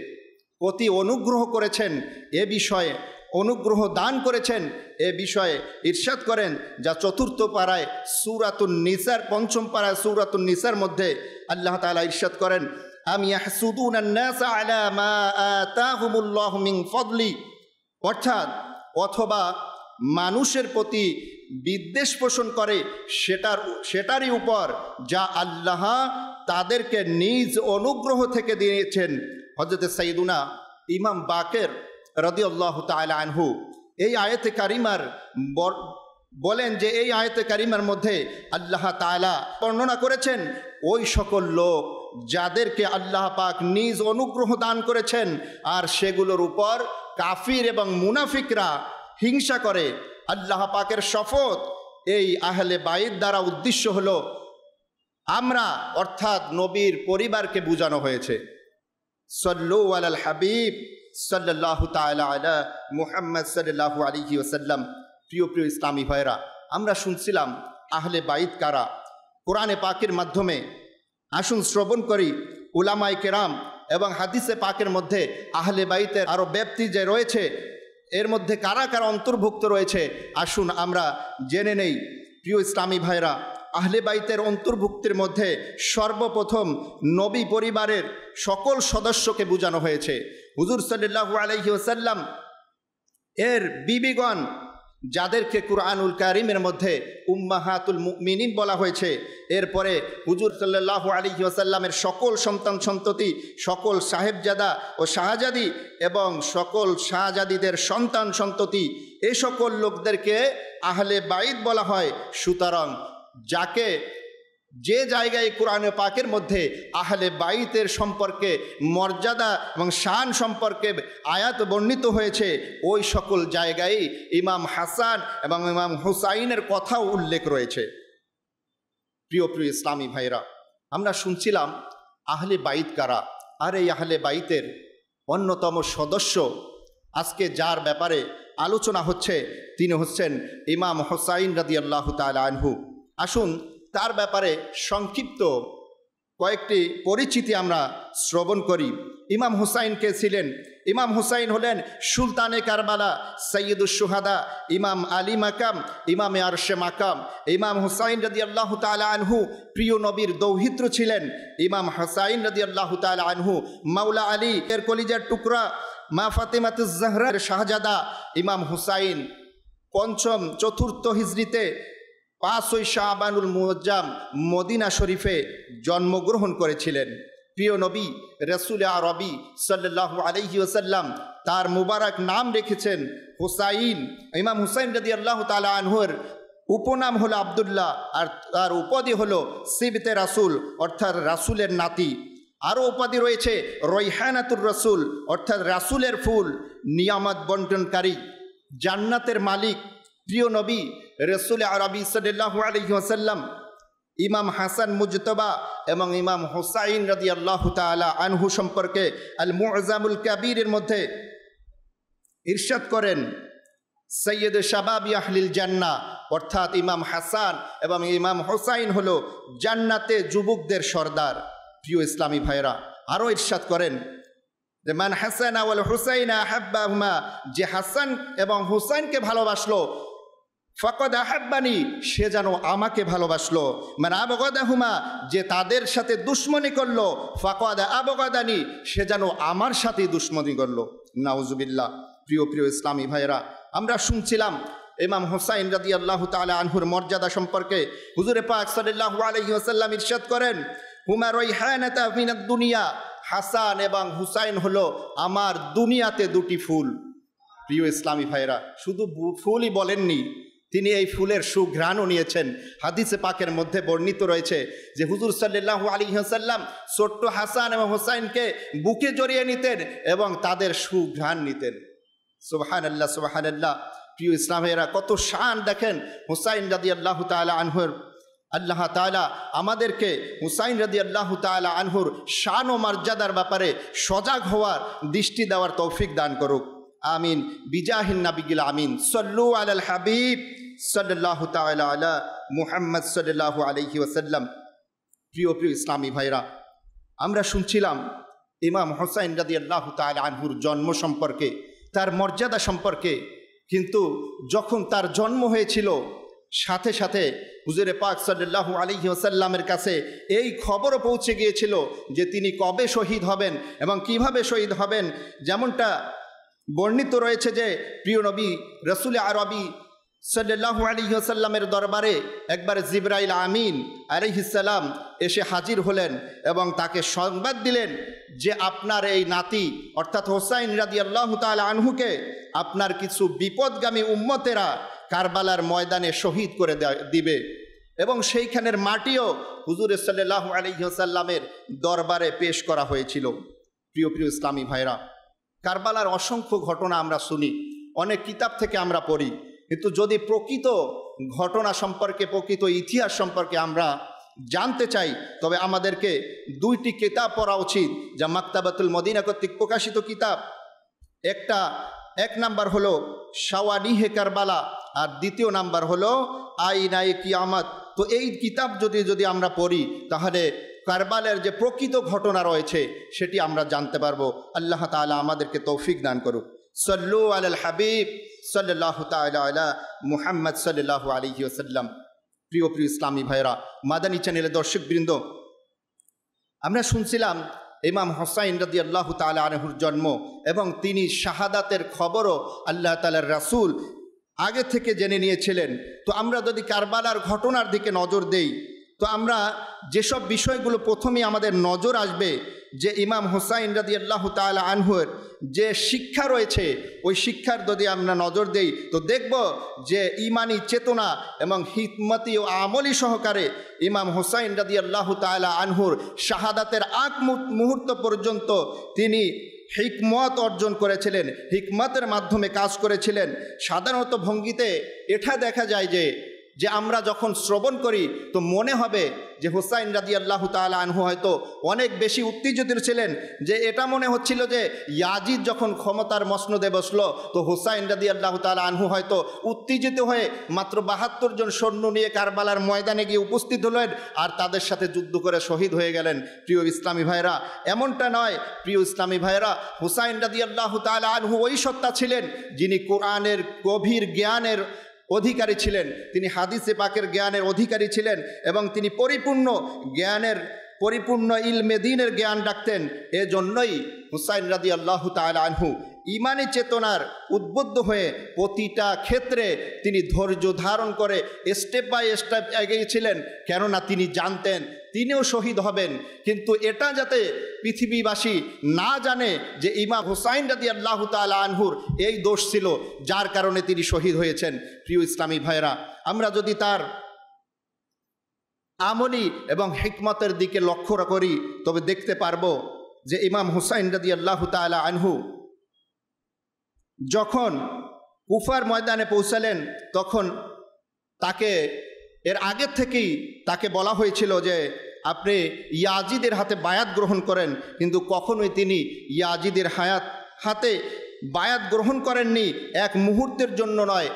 প্রতি অনুগ্রহ করেছেন, এ বিষয়ে অনুগ্রহ দান করেছেন, এ বিষয়ে ইরশাদ করেন যা চতুর্থ পারায় সূরাতুন নিসার, পঞ্চম পারায় সূরাতুন নিসার মধ্যে আল্লাহ তাআলা ইরশাদ করেন, আম ইয়াহসুদুনান নাসা আলা মা আতাহুমুল্লাহু মিন ফাদলি, অর্থাৎ অথবা মানুষের প্রতি বিদ্বেষ পোষণ করে সেটারই উপর যা আল্লাহ তাদেরকে নিজ অনুগ্রহ থেকে দিয়েছেন। হযরত সাইয়্যিদুনা ইমাম বাকের রাদিয়াল্লাহু তাআলা আনহু এই আয়াতে কারিমার বলেন যে এই আয়াতে কারিমার মধ্যে আল্লাহ তাআলা বর্ণনা করেছেন ওই সকল লোক যাদেরকে আল্লাহ পাক নিজ অনুগ্রহ দান করেছেন আর সেগুলোর উপর কাফির এবং মুনাফিকরা হিংসা করে। আল্লাহ পাকের শপথ, এই আহলে বাইত দ্বারা উদ্দেশ্য হলো আমরা অর্থাৎ নবীর পরিবারকে বোঝানো হয়েছে। সাল্লু আলাল হাবিব সাল্লাল্লাহু তাআলা আলা মুহাম্মদ সাল্লাল্লাহু আলাইহি ওয়াসাল্লাম। প্রিয় প্রিয় ইসলামী ভাইরা, আমরা শুনছিলাম আহলে বাইত কারা। কোরআনে পাকের মাধ্যমে আসুন শ্রবণ করি উলামায়ে কেরাম এবং হাদিসে পাকের মধ্যে আহলে বাইতের আরও ব্যাপ্তি যে রয়েছে এর মধ্যে কারা কারা অন্তর্ভুক্ত রয়েছে আসুন আমরা জেনে নেই। প্রিয় ইসলামী ভাইরা, আহলে বাইতের অন্তর্ভুক্তির মধ্যে সর্বপ্রথম নবী পরিবারের সকল সদস্যকে বোঝানো হয়েছে। হুজুর সাল্লাল্লাহু আলাইহি ওয়াসাল্লাম এর বিবিগণ যাদেরকে কুরআনুল কারীমের মধ্যে উম্মাহাতুল মুমিনিন বলা হয়েছে, এরপরে হুজুর সাল্লাল্লাহু আলাইহি ওয়াসাল্লামের সকল সন্তান সন্ততি, সকল সাহেবজাদা ও শাহজাদি এবং সকল শাহজাদিদের সন্তান সন্ততি, এই সকল লোকদেরকে আহলে বাইত বলা হয়। সুতরাং যাকে যে জায়গায় কোরআনে পাকের মধ্যে আহলে বাইতের সম্পর্কে মর্যাদা এবং শান সম্পর্কে আয়াত বর্ণিত হয়েছে ওই সকল জায়গায় ইমাম হাসান এবং ইমাম হুসাইনের কথাও উল্লেখ রয়েছে। প্রিয় প্রিয় ইসলামী ভাইরা, আমরা শুনছিলাম আহলে বাইত কারা, আর এই আহলে বাইতের অন্যতম সদস্য আজকে যার ব্যাপারে আলোচনা হচ্ছে তিনি হচ্ছেন ইমাম হুসাইন রাদিয়াল্লাহু তাআলা আনহু। আসুন তার ব্যাপারে সংক্ষিপ্ত কয়েকটি পরিচিতি আমরা শ্রবণ করি। ইমাম হুসাইন কে ছিলেন? ইমাম হুসাইন হলেন সুলতানে কারবালা, সৈয়দুশ শুহাদা, ইমাম আলী মাকাম, ইমামে আরশে মাকাম। ইমাম হুসাইন রাদিয়াল্লাহু তাআলা আনহু প্রিয় নবীর দৌহিত্র ছিলেন। ইমাম হুসাইন রাদিয়াল্লাহু তাআলা আনহু মাওলা আলী এর কলিজার টুকরা, মা ফাতেমাতুজ জাহরার শাহজাদা। ইমাম হুসাইন চতুর্থ হিজরিতে 5 শাবানুল মুআজ্জাম মদিনা শরীফে জন্মগ্রহণ করেছিলেন। প্রিয় নবী রাসূল আরবি সাল্লাল্লাহু আলাইহি ওয়াসাল্লাম তার মুবারক নাম রেখেছেন হুসাইন। ইমাম হুসাইন রাদিয়াল্লাহু তাআলা আনহুর উপনাম হলো আব্দুল্লাহ, আর তার উপাধি হলো সিবতে রাসূল অর্থাৎ রাসূলের নাতি। আরও উপাধি রয়েছে রাইহানাতুর রাসূল অর্থাৎ রাসূলের ফুল, নিয়ামত বন্টনকারী, জান্নাতের মালিক। প্রিয় নবী রাসূল আরবি সাল্লাল্লাহু আলাইহি ওয়াসাল্লাম ইমাম হাসান মুজতবা এবং ইমাম হুসাইন রাদিয়াল্লাহু তাআলা আনহু সম্পর্কে আল মুআজ্জামুল কাবীরের মধ্যে ইরশাদ করেন, সৈয়দ শাবাবি আহলিল জান্নাহ, অর্থাৎ ইমাম হাসান এবং ইমাম হুসাইন হলো জান্নাতে যুবকদের সর্দার। প্রিয় ইসলামী ভাইরা, আরও ইরশাদ করেন যে মান হাসান ওয়াল হুসাইন আহাব্বাহুমা, যে হাসান এবং হুসাইনকে ভালোবাসলো, ফাকাদ আহাব্বানি, সে যেন আমাকে ভালোবাসলো। মান আবগাদাহুমা, যে তাদের সাথে দুশমনি করলো, ফাকাদ আবগাদানি, সে যেন আমার সাথে দুশমনি করলো। নাউজুবিল্লাহ। প্রিয় প্রিয় ইসলামী ভাইরা, আমরা শুনছিলাম ইমাম হুসাইন রাদিয়াল্লাহু তাআলা আনহুর মর্যাদা সম্পর্কে। হুজুরে পাক সাল্লাল্লাহু আলাইহি ওয়াসাল্লাম ইরশাদ করেন, হুমা রাইহানাতা মিনাদ দুনিয়া, হাসান এবং হুসাইন হলো আমার দুনিয়াতে দুটি ফুল। প্রিয় ইসলামী ভাইরা, শুধু ফুলই বলেননি, তিনি এই ফুলের সুঘ্রাণও নিয়েছেন। হাদিসে পাকের মধ্যে বর্ণিত রয়েছে যে হুজুর সাল্লাল্লাহু আলাইহি ওয়াসাল্লাম ছোট্ট হাসান এবং হুসাইনকে বুকে জড়িয়ে নিতেন এবং তাদের সুঘ্রাণ নিতেন। সুবহানাল্লাহ, সুবহানাল্লাহ। প্রিয় ইসলামেরা, কত শান দেখেন হুসাইন রাদিয়াল্লাহু তাআলা আনহুর। আল্লাহ তাআলা আমাদেরকে হুসাইন রাদিয়াল্লাহু তাআলা আনহুর শান ও মর্যাদার ব্যাপারে সজাগ হওয়ার, দৃষ্টি দেওয়ার তৌফিক দান করুক। আমিন বিজাহিন নাবিয়িল আমিন। সাল্লু আলাল হাবিব সাল্লাল্লাহু তাআলা আলা মুহাম্মদ সাল্লাল্লাহু আলাইহি ওয়াসাল্লাম। প্রিয় প্রিয় ইসলামী ভাইরা, আমরা শুনছিলাম ইমাম হুসাইন রাদিয়াল্লাহু তাআলা আনহুর জন্ম সম্পর্কে, তার মর্যাদা সম্পর্কে। কিন্তু যখন তার জন্ম হয়েছিল, সাথে সাথে হুজুরে পাক সাল্লাল্লাহু আলাইহি ওয়াসাল্লামের কাছে এই খবরও পৌঁছে গিয়েছিল যে তিনি কবে শহীদ হবেন এবং কিভাবে শহীদ হবেন। যেমনটা বর্ণিত রয়েছে যে প্রিয় নবী রসুল আরবি সাল্লাল্লাহু আলাইহি ওয়াসাল্লামের দরবারে একবার জিবরাইল আমিন আলাইহিস সালাম এসে হাজির হলেন এবং তাকে সংবাদ দিলেন যে আপনার এই নাতি অর্থাৎ হুসাইন রাদিয়াল্লাহু তাআলা আনহুকে আপনার কিছু বিপদগামী উম্মতেরা কারবালার ময়দানে শহীদ করে দিবে এবং সেইখানের মাটিও হুজুর সাল্লাল্লাহু আলাইহি ওয়াসাল্লামের দরবারে পেশ করা হয়েছিল। প্রিয় প্রিয় ইসলামী ভাইরা, কারবালার অসংখ্য ঘটনা আমরা শুনি, অনেক কিতাব থেকে আমরা পড়ি, কিন্তু যদি প্রকৃত ঘটনা সম্পর্কে, প্রকৃত ইতিহাস সম্পর্কে আমরা জানতে চাই, তবে আমাদেরকে দুইটি কিতাব পড়া উচিত যা মাকতাবাতুল মদিনা কর্তৃক প্রকাশিত কিতাব। এক নাম্বার হলো শাওয়ানিহে কারবালা আর দ্বিতীয় নাম্বার হলো আইনায়ে কিয়ামত। তো এই কিতাব যদি আমরা পড়ি তাহলে কারবালের যে প্রকৃত ঘটনা রয়েছে সেটি আমরা জানতে পারবো। আল্লাহ তাআলা আমাদেরকে তৌফিক দান করুক। সাল্লু আলাল হাবিব সাল্লাল্লাহু তাআলা আলা মুহাম্মদ সাল্লাল্লাহু আলাইহি ওয়াসাল্লাম। প্রিয় প্রিয় ইসলামী ভাইরা, মাদানী চ্যানেলের দর্শকবৃন্দ, আমরা শুনছিলাম ইমাম হুসাইন রাদিয়াল্লাহু তাআলা আনহুর জন্ম এবং তিনি শাহাদাতের খবরও আল্লাহ তাআলার রাসূল আগে থেকে জেনে নিয়েছিলেন। তো আমরা যদি কারবালার ঘটনার দিকে নজর দেই, তো আমরা যেসব বিষয়গুলো প্রথমেই আমাদের নজর আসবে যে ইমাম হুসাইন রাদিয়াল্লাহু তাআলা আনহুর যে শিক্ষা রয়েছে, ওই শিক্ষার যদি আমরা নজর দেই তো দেখব যে ঈমানি চেতনা এবং হিকমতি ও আমলি সহকারে ইমাম হুসাইন রাদিয়াল্লাহু তাআলা আনহুর শাহাদাতের আগ মুহূর্ত পর্যন্ত তিনি হিকমত অর্জন করেছিলেন, হিকমতের মাধ্যমে কাজ করেছিলেন। সাধারণত ভঙ্গিতে এটা দেখা যায় যে আমরা যখন শ্রবণ করি তো মনে হবে যে হুসাইন রাদিয়াল্লাহু তাআলা আনহু হয়তো অনেক বেশি উত্তেজিত ছিলেন, যে এটা মনে হচ্ছিল যে ইয়াজিদ যখন ক্ষমতার মসনদে বসলো তো হুসাইন রাদিয়াল্লাহু তাআলা আনহু হয়তো উত্তেজিত হয়ে মাত্র ৭২ জন সৈন্য নিয়ে কারবালার ময়দানে গিয়ে উপস্থিত হলেন আর তাদের সাথে যুদ্ধ করে শহীদ হয়ে গেলেন। প্রিয় ইসলামী ভাইরা, এমনটা নয়। প্রিয় ইসলামী ভাইরা, হুসাইন রাদিয়াল্লাহু তাআলা আনহু ওই সত্তা ছিলেন যিনি কোরআনের গভীর জ্ঞানের অধিকারী ছিলেন, তিনি হাদিসে পাকের জ্ঞানের অধিকারী ছিলেন এবং তিনি পরিপূর্ণ ইলমে দ্বীনের জ্ঞান রাখতেন। এজন্যই হুসাইন রাদিয়াল্লাহু তাআলা আনহু ঈমানি চেতনার উদ্বুদ্ধ হয়ে প্রতিটা ক্ষেত্রে তিনি ধৈর্য ধারণ করে স্টেপ বাই স্টেপ এগিয়েছিলেন, কেননা তিনি জানতেন তিনিও শহীদ হবেন। কিন্তু এটা যাতে পৃথিবীবাসী না জানে যে ইমাম হুসাইন রাদিয়াল্লাহু তাআলা আনহুর এই দোষ ছিল যার কারণে তিনি শহীদ হয়েছেন। প্রিয় ইসলামী ভাইরা, আমরা যদি তার আমলি এবং হিকমতের দিকে লক্ষ্য করি তবে দেখতে পারবো যে ইমাম হুসাইন রাদিয়াল্লাহু তাআলা আনহু যখন কুফার ময়দানে পৌঁছালেন তখন তাকে এর আগের থেকেই তাকে বলা হয়েছিল যে আপনি ইয়াজিদের হাতে বায়াত গ্রহণ করেন, কিন্তু কখনোই তিনি ইয়াজিদের হাতে বায়াত গ্রহণ করেননি। এক মুহূর্তের জন্য নয়,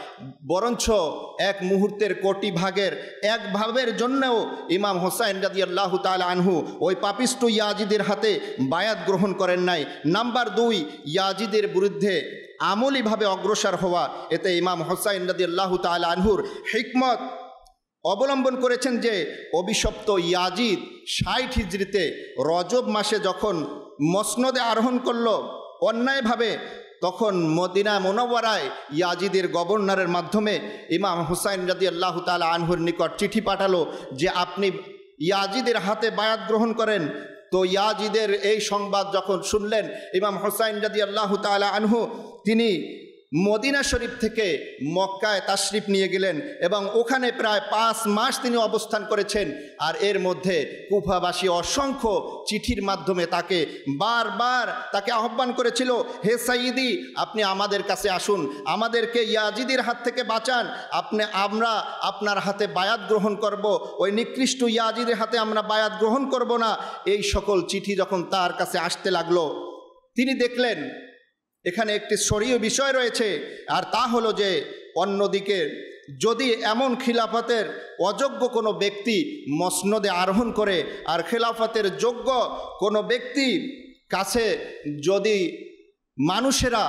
বরঞ্চ এক মুহূর্তের কোটি ভাগের এক ভাবের জন্যও ইমাম হুসাইন রাদিয়াল্লাহু তাআলা আনহু ওই পাপিষ্ট ইয়াজিদের হাতে বায়াত গ্রহণ করেন নাই। নাম্বার 2, ইয়াজিদের বিরুদ্ধে আমলিভাবে অগ্রসর হওয়া, এতে ইমাম হুসাইন রাদিয়াল্লাহু তাআলা আনহুর হিকমত অবলম্বন করেছেন যে অভিশপ্ত ইয়াজিদ 60 হিজরিতে রজব মাসে যখন মসনদে আরোহণ করল অন্যায়ভাবে, তখন মদিনা মুনাওয়ারায় ইয়াজিদের গভর্নরের মাধ্যমে ইমাম হুসাইন রাদিয়াল্লাহু তাআলা আনহুর নিকট চিঠি পাঠালো যে আপনি ইয়াজিদের হাতে বায়াত গ্রহণ করেন। তো ইয়াজিদের এই সংবাদ যখন শুনলেন ইমাম হুসাইন রাদিয়াল্লাহু তাআলা আনহু তিনি মদিনা শরীফ থেকে মক্কায় তাশরিফ নিয়ে গেলেন এবং ওখানে প্রায় 5 মাস তিনি অবস্থান করেছেন। আর এর মধ্যে কুফাবাসী অসংখ্য চিঠির মাধ্যমে তাকে বারবার তাকে আহ্বান করেছিল, হে সাইয়্যিদি, আপনি আমাদের কাছে আসুন, আমাদেরকে ইয়াজিদের হাত থেকে বাঁচান, আমরা আপনার হাতে বায়াত গ্রহণ করব, ওই নিকৃষ্ট ইয়াজিদের হাতে আমরা বায়াত গ্রহণ করব না। এই সকল চিঠি যখন তার কাছে আসতে লাগলো, তিনি দেখলেন এখানে একটি শরীয় বিষয় রয়েছে, আর তা হলো যে অন্যদিকে যদি এমন খিলাফতের অযোগ্য কোনো ব্যক্তি মসনদে আরোহণ করে আর খিলাফতের যোগ্য কোনো ব্যক্তি কাছে যদি মানুষেরা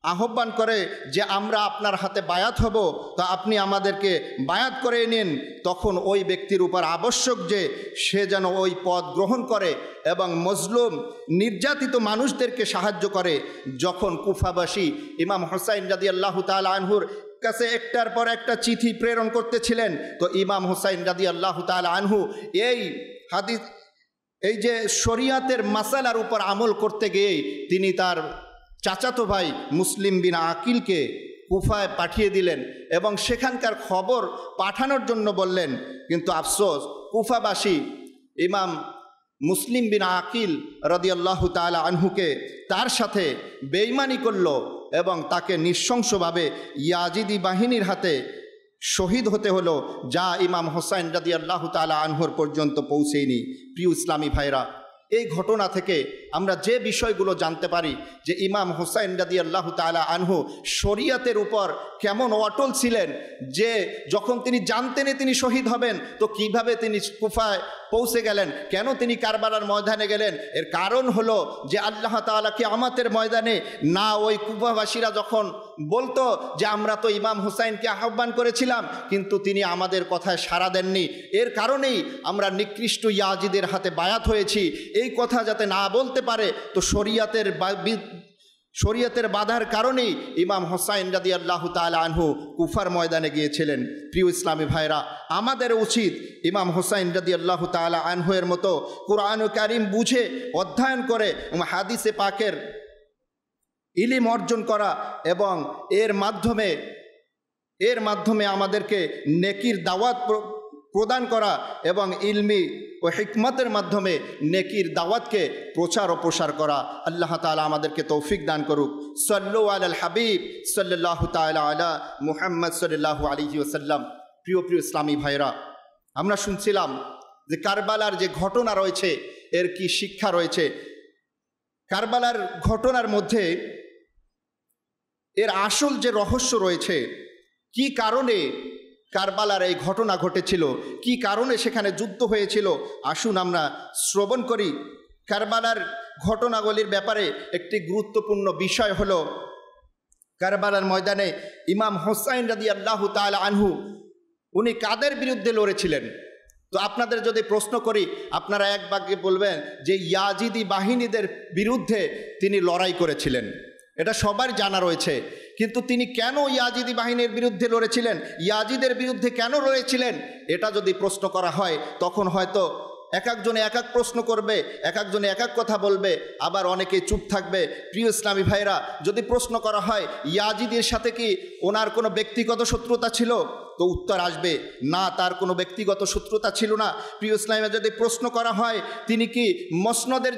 আহ্বান করে যে আমরা আপনার হাতে বায়াত হব, তা আপনি আমাদেরকে বায়াত করে নিন, তখন ওই ব্যক্তির উপর আবশ্যক যে সে যেন ওই পদ গ্রহণ করে এবং মজলুম নির্যাতিত মানুষদেরকে সাহায্য করে। যখন কুফাবাসী ইমাম হুসাইন রাদিয়াল্লাহু তাআলা আনহুর কাছে একটার পর একটা চিঠি প্রেরণ করতেছিলেন, তো ইমাম হুসাইন রাদিয়াল্লাহু তাআলা আনহু এই যে শরিয়াতের মাসালার উপর আমল করতে গিয়ে তিনি তার চাচাতো ভাই মুসলিম বিন আকিলকে কুফায় পাঠিয়ে দিলেন এবং সেখানকার খবর পাঠানোর জন্য বললেন। কিন্তু আফসোস, কুফাবাসী ইমাম মুসলিম বিন আকিল রাদিয়াল্লাহু তাআলা আনহুকে তার সাথে বেঈমানি করল এবং তাকে নৃশংসভাবে ইয়াজিদি বাহিনীর হাতে শহীদ হতে হলো, যা ইমাম হুসাইন রাদিয়াল্লাহু তাআলা আনহুর পর্যন্ত পৌঁছেয়নি। প্রিয় ইসলামী ভাইরা, এই ঘটনা থেকে আমরা যে বিষয়গুলো জানতে পারি যে ইমাম হুসাইন রাদিয়াল্লাহু তাআলা আনহু শরিয়াতের উপর কেমন অটল ছিলেন, যে যখন তিনি জানতেন তিনি শহীদ হবেন, তো কিভাবে তিনি কুফায় পৌঁছে গেলেন, কেন তিনি কারবালার ময়দানে গেলেন? এর কারণ হলো যে আল্লাহ তাআলা কিয়ামতের ময়দানে না ওই কুফাবাসীরা যখন বলতো যে আমরা তো ইমাম হুসাইনকে আহ্বান করেছিলাম কিন্তু তিনি আমাদের কথায় সাড়া দেননি, এর কারণেই আমরা নিকৃষ্ট ইয়াজিদের হাতে বায়াত হয়েছি, এই কথা যাতে না বলতে পারে, তো শরিয়তের বাধার কারণেই ইমাম হুসাইন রাদিয়াল্লাহু তাআলা আনহু কুফার ময়দানে গিয়েছিলেন। প্রিয় ইসলামী ভাইরা, আমাদের উচিত ইমাম হুসাইন রাদিয়াল্লাহু তাআলা আনহু এর মতো কুরআন কারীম বুঝে অধ্যয়ন করে হাদিসে পাকের ইলম অর্জন করা এবং এর মাধ্যমে আমাদেরকে নেকির দাওয়াত প্রদান করা এবং ইলমি ও হিকমতের মাধ্যমে নেকির দাওয়াতকে প্রচার ও প্রসার করা। আল্লাহ তাআলা আমাদেরকে তৌফিক দান করুক। সাল্লু আলাল হাবিব সাল্লাল্লাহু তাআলা আলা মুহাম্মদ সাল্লাল্লাহু আলাইহি ওয়াসাল্লাম। প্রিয় ইসলামী ভাইরা, আমরা শুনছিলাম যে কারবালার যে ঘটনা রয়েছে এর কি শিক্ষা রয়েছে। কারবালার ঘটনার মধ্যে এর আসল যে রহস্য রয়েছে, কি কারণে কারবালার এই ঘটনা ঘটেছিল, কি কারণে সেখানে যুদ্ধ হয়েছিল, আসুন আমরা শ্রবণ করি। কারবালার ঘটনাগুলির ব্যাপারে একটি গুরুত্বপূর্ণ বিষয় হলো কারবালার ময়দানে ইমাম হুসাইন রাদিয়াল্লাহু তাআলা আনহু উনি কাদের বিরুদ্ধে লড়েছিলেন। তো আপনাদের যদি প্রশ্ন করি, আপনারা এক বাক্যে বলবেন যে ইয়াজিদি বাহিনীদের বিরুদ্ধে তিনি লড়াই করেছিলেন, এটা সবার জানা রয়েছে। কিন্তু তিনি কেন ইয়াজিদি বাহিনীর বিরুদ্ধে লড়েছিলেন, ইয়াজিদের বিরুদ্ধে কেন লড়েছিলেন, এটা যদি প্রশ্ন করা হয় তখন হয়তো এক একজনে এক এক প্রশ্ন করবে, এক একজনে এক এক কথা বলবে, আবার অনেকে চুপ থাকবে। প্রিয় ইসলামী ভাইরা, যদি প্রশ্ন করা হয় ইয়াজিদের সাথে কি ওনার কোনো ব্যক্তিগত শত্রুতা ছিল, তো উত্তর আসবে না, তার কোনো ব্যক্তিগত শত্রুতা ছিল না। প্রিয় ইসলামে যদি প্রশ্ন করা হয় তিনি কি মসনদের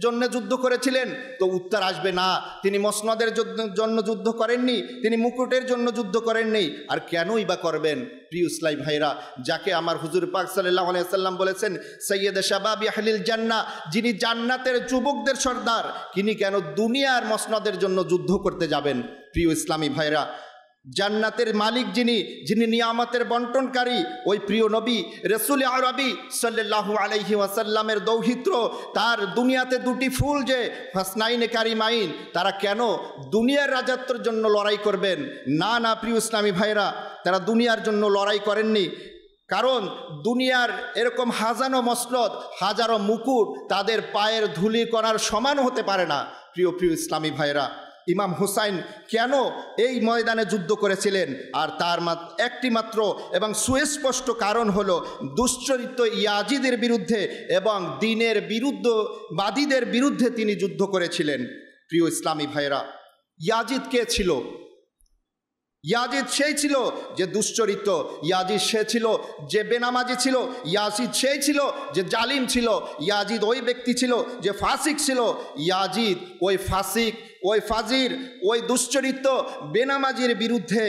জন্য যুদ্ধ করেছিলেন, তো উত্তর আসবে না, তিনি মসনদের জন্য যুদ্ধ করেননি, তিনি মুকুটের জন্য যুদ্ধ করেননি। আর কেনই বা করবেন? প্রিয় ইসলামী ভাইরা, যাকে আমার হুজুর পাক সাল্লাল্লাহু আলাইহি ওয়াসাল্লাম বলেছেন সৈয়দে শাবাবি আহলিল জান্নাহ, যিনি জান্নাতের যুবকদের সর্দার, তিনি কেন দুনিয়ার মসনদের জন্য যুদ্ধ করতে যাবেন? প্রিয় ইসলামী ভাইরা, জান্নাতের মালিক যিনি নিয়ামতের বন্টনকারী, ওই প্রিয় নবী রাসূল আরবি সাল্লাল্লাহু আলাইহি ওয়াসাল্লামের দৌহিত্র, তার দুনিয়াতে দুটি ফুল যে হাসনাইনে কারিমাইন, তারা কেন দুনিয়ার রাজত্বের জন্য লড়াই করবেন? না না প্রিয় ইসলামী ভাইরা, তারা দুনিয়ার জন্য লড়াই করেননি। কারণ দুনিয়ার এরকম হাজারো মসনদ, হাজারো মুকুট তাদের পায়ের ধুলি কণার সমান হতে পারে না। প্রিয় ইসলামী ভাইরা, ইমাম হুসাইন কেন এই ময়দানে যুদ্ধ করেছিলেন? আর তার একটি মাত্র এবং সুস্পষ্ট কারণ হলো দুশ্চরিত্র ইয়াজিদের বিরুদ্ধে এবং দ্বীনের বিরুদ্ধবাদীদের বিরুদ্ধে তিনি যুদ্ধ করেছিলেন। প্রিয় ইসলামী ভাইরা, ইয়াজিদ কে ছিল? ইয়াজিদ সেই ছিল যে দুশ্চরিত্র, ইয়াজিদ সে ছিল যে বেনামাজি ছিল, ইয়াজিদ সেই ছিল যে জালিম ছিল, ইয়াজিদ ওই ব্যক্তি ছিল যে ফাসিক ছিল, ইয়াজিদ ওই ফাসিক, ওই ফাজির, ওই দুশ্চরিত্র বেনামাজির বিরুদ্ধে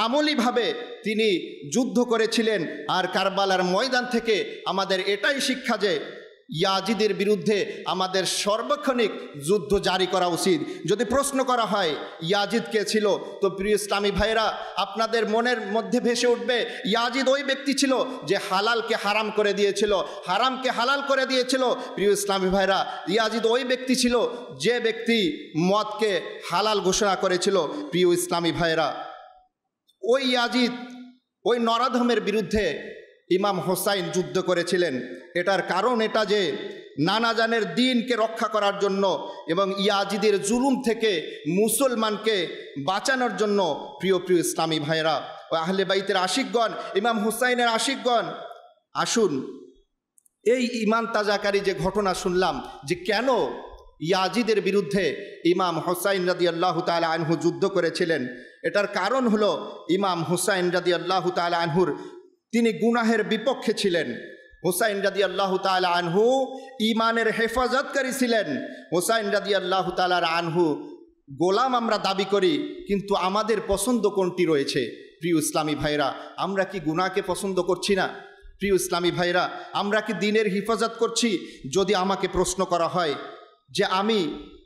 আমলিভাবে তিনি যুদ্ধ করেছিলেন। আর কারবালার ময়দান থেকে আমাদের এটাই শিক্ষা যে ইয়াজিদের বিরুদ্ধে আমাদের সর্বক্ষণিক যুদ্ধ জারি করা উচিত। যদি প্রশ্ন করা হয় ইয়াজিদ কে ছিল, তো প্রিয় ইসলামী ভাইরা আপনাদের মনের মধ্যে ভেসে উঠবে ইয়াজিদ ওই ব্যক্তি ছিল যে হালালকে হারাম করে দিয়েছিল, হারামকে হালাল করে দিয়েছিল। প্রিয় ইসলামী ভাইরা, ইয়াজিদ ওই ব্যক্তি ছিল যে ব্যক্তি মদকে হালাল ঘোষণা করেছিল। প্রিয় ইসলামী ভাইরা, ওই ইয়াজিদ, ওই নরাধমের বিরুদ্ধে ইমাম হোসাইন যুদ্ধ করেছিলেন। এটার কারণ এটা যে নানাজানের দিনকে রক্ষা করার জন্য এবং ইয়াজিদের জুলুম থেকে মুসলমানকে বাঁচানোর জন্য। প্রিয় প্রিয় ইসলামী ভাইরা ও আহলে বাইতের আশিকগণ, ইমাম হুসাইনের আশিকগণ, আসুন এই ইমান তাজাকারী যে ঘটনা শুনলাম যে কেন ইয়াজিদের বিরুদ্ধে ইমাম হুসাইন রাদিয়াল্লাহু তাআলা আনহু যুদ্ধ করেছিলেন, এটার কারণ হলো ইমাম হুসাইন রাদিয়াল্লাহু তাআলা আনহুর তিনি গুনাহের বিপক্ষে ছিলেন। হুসাইন রাদিয়াল্লাহু তাআলা আনহু ইমানের হেফাজতকারী ছিলেন। হুসাইন রাদিয়াল্লাহু তাআলা আনহু গোলাম আমরা দাবি করি, কিন্তু আমাদের পছন্দ কোনটি রয়েছে? প্রিয় ইসলামী ভাইরা, আমরা কি গুনাহকে পছন্দ করছি না? প্রিয় ইসলামী ভাইরা, আমরা কি দ্বীনের হিফাজত করছি? যদি আমাকে প্রশ্ন করা হয় যে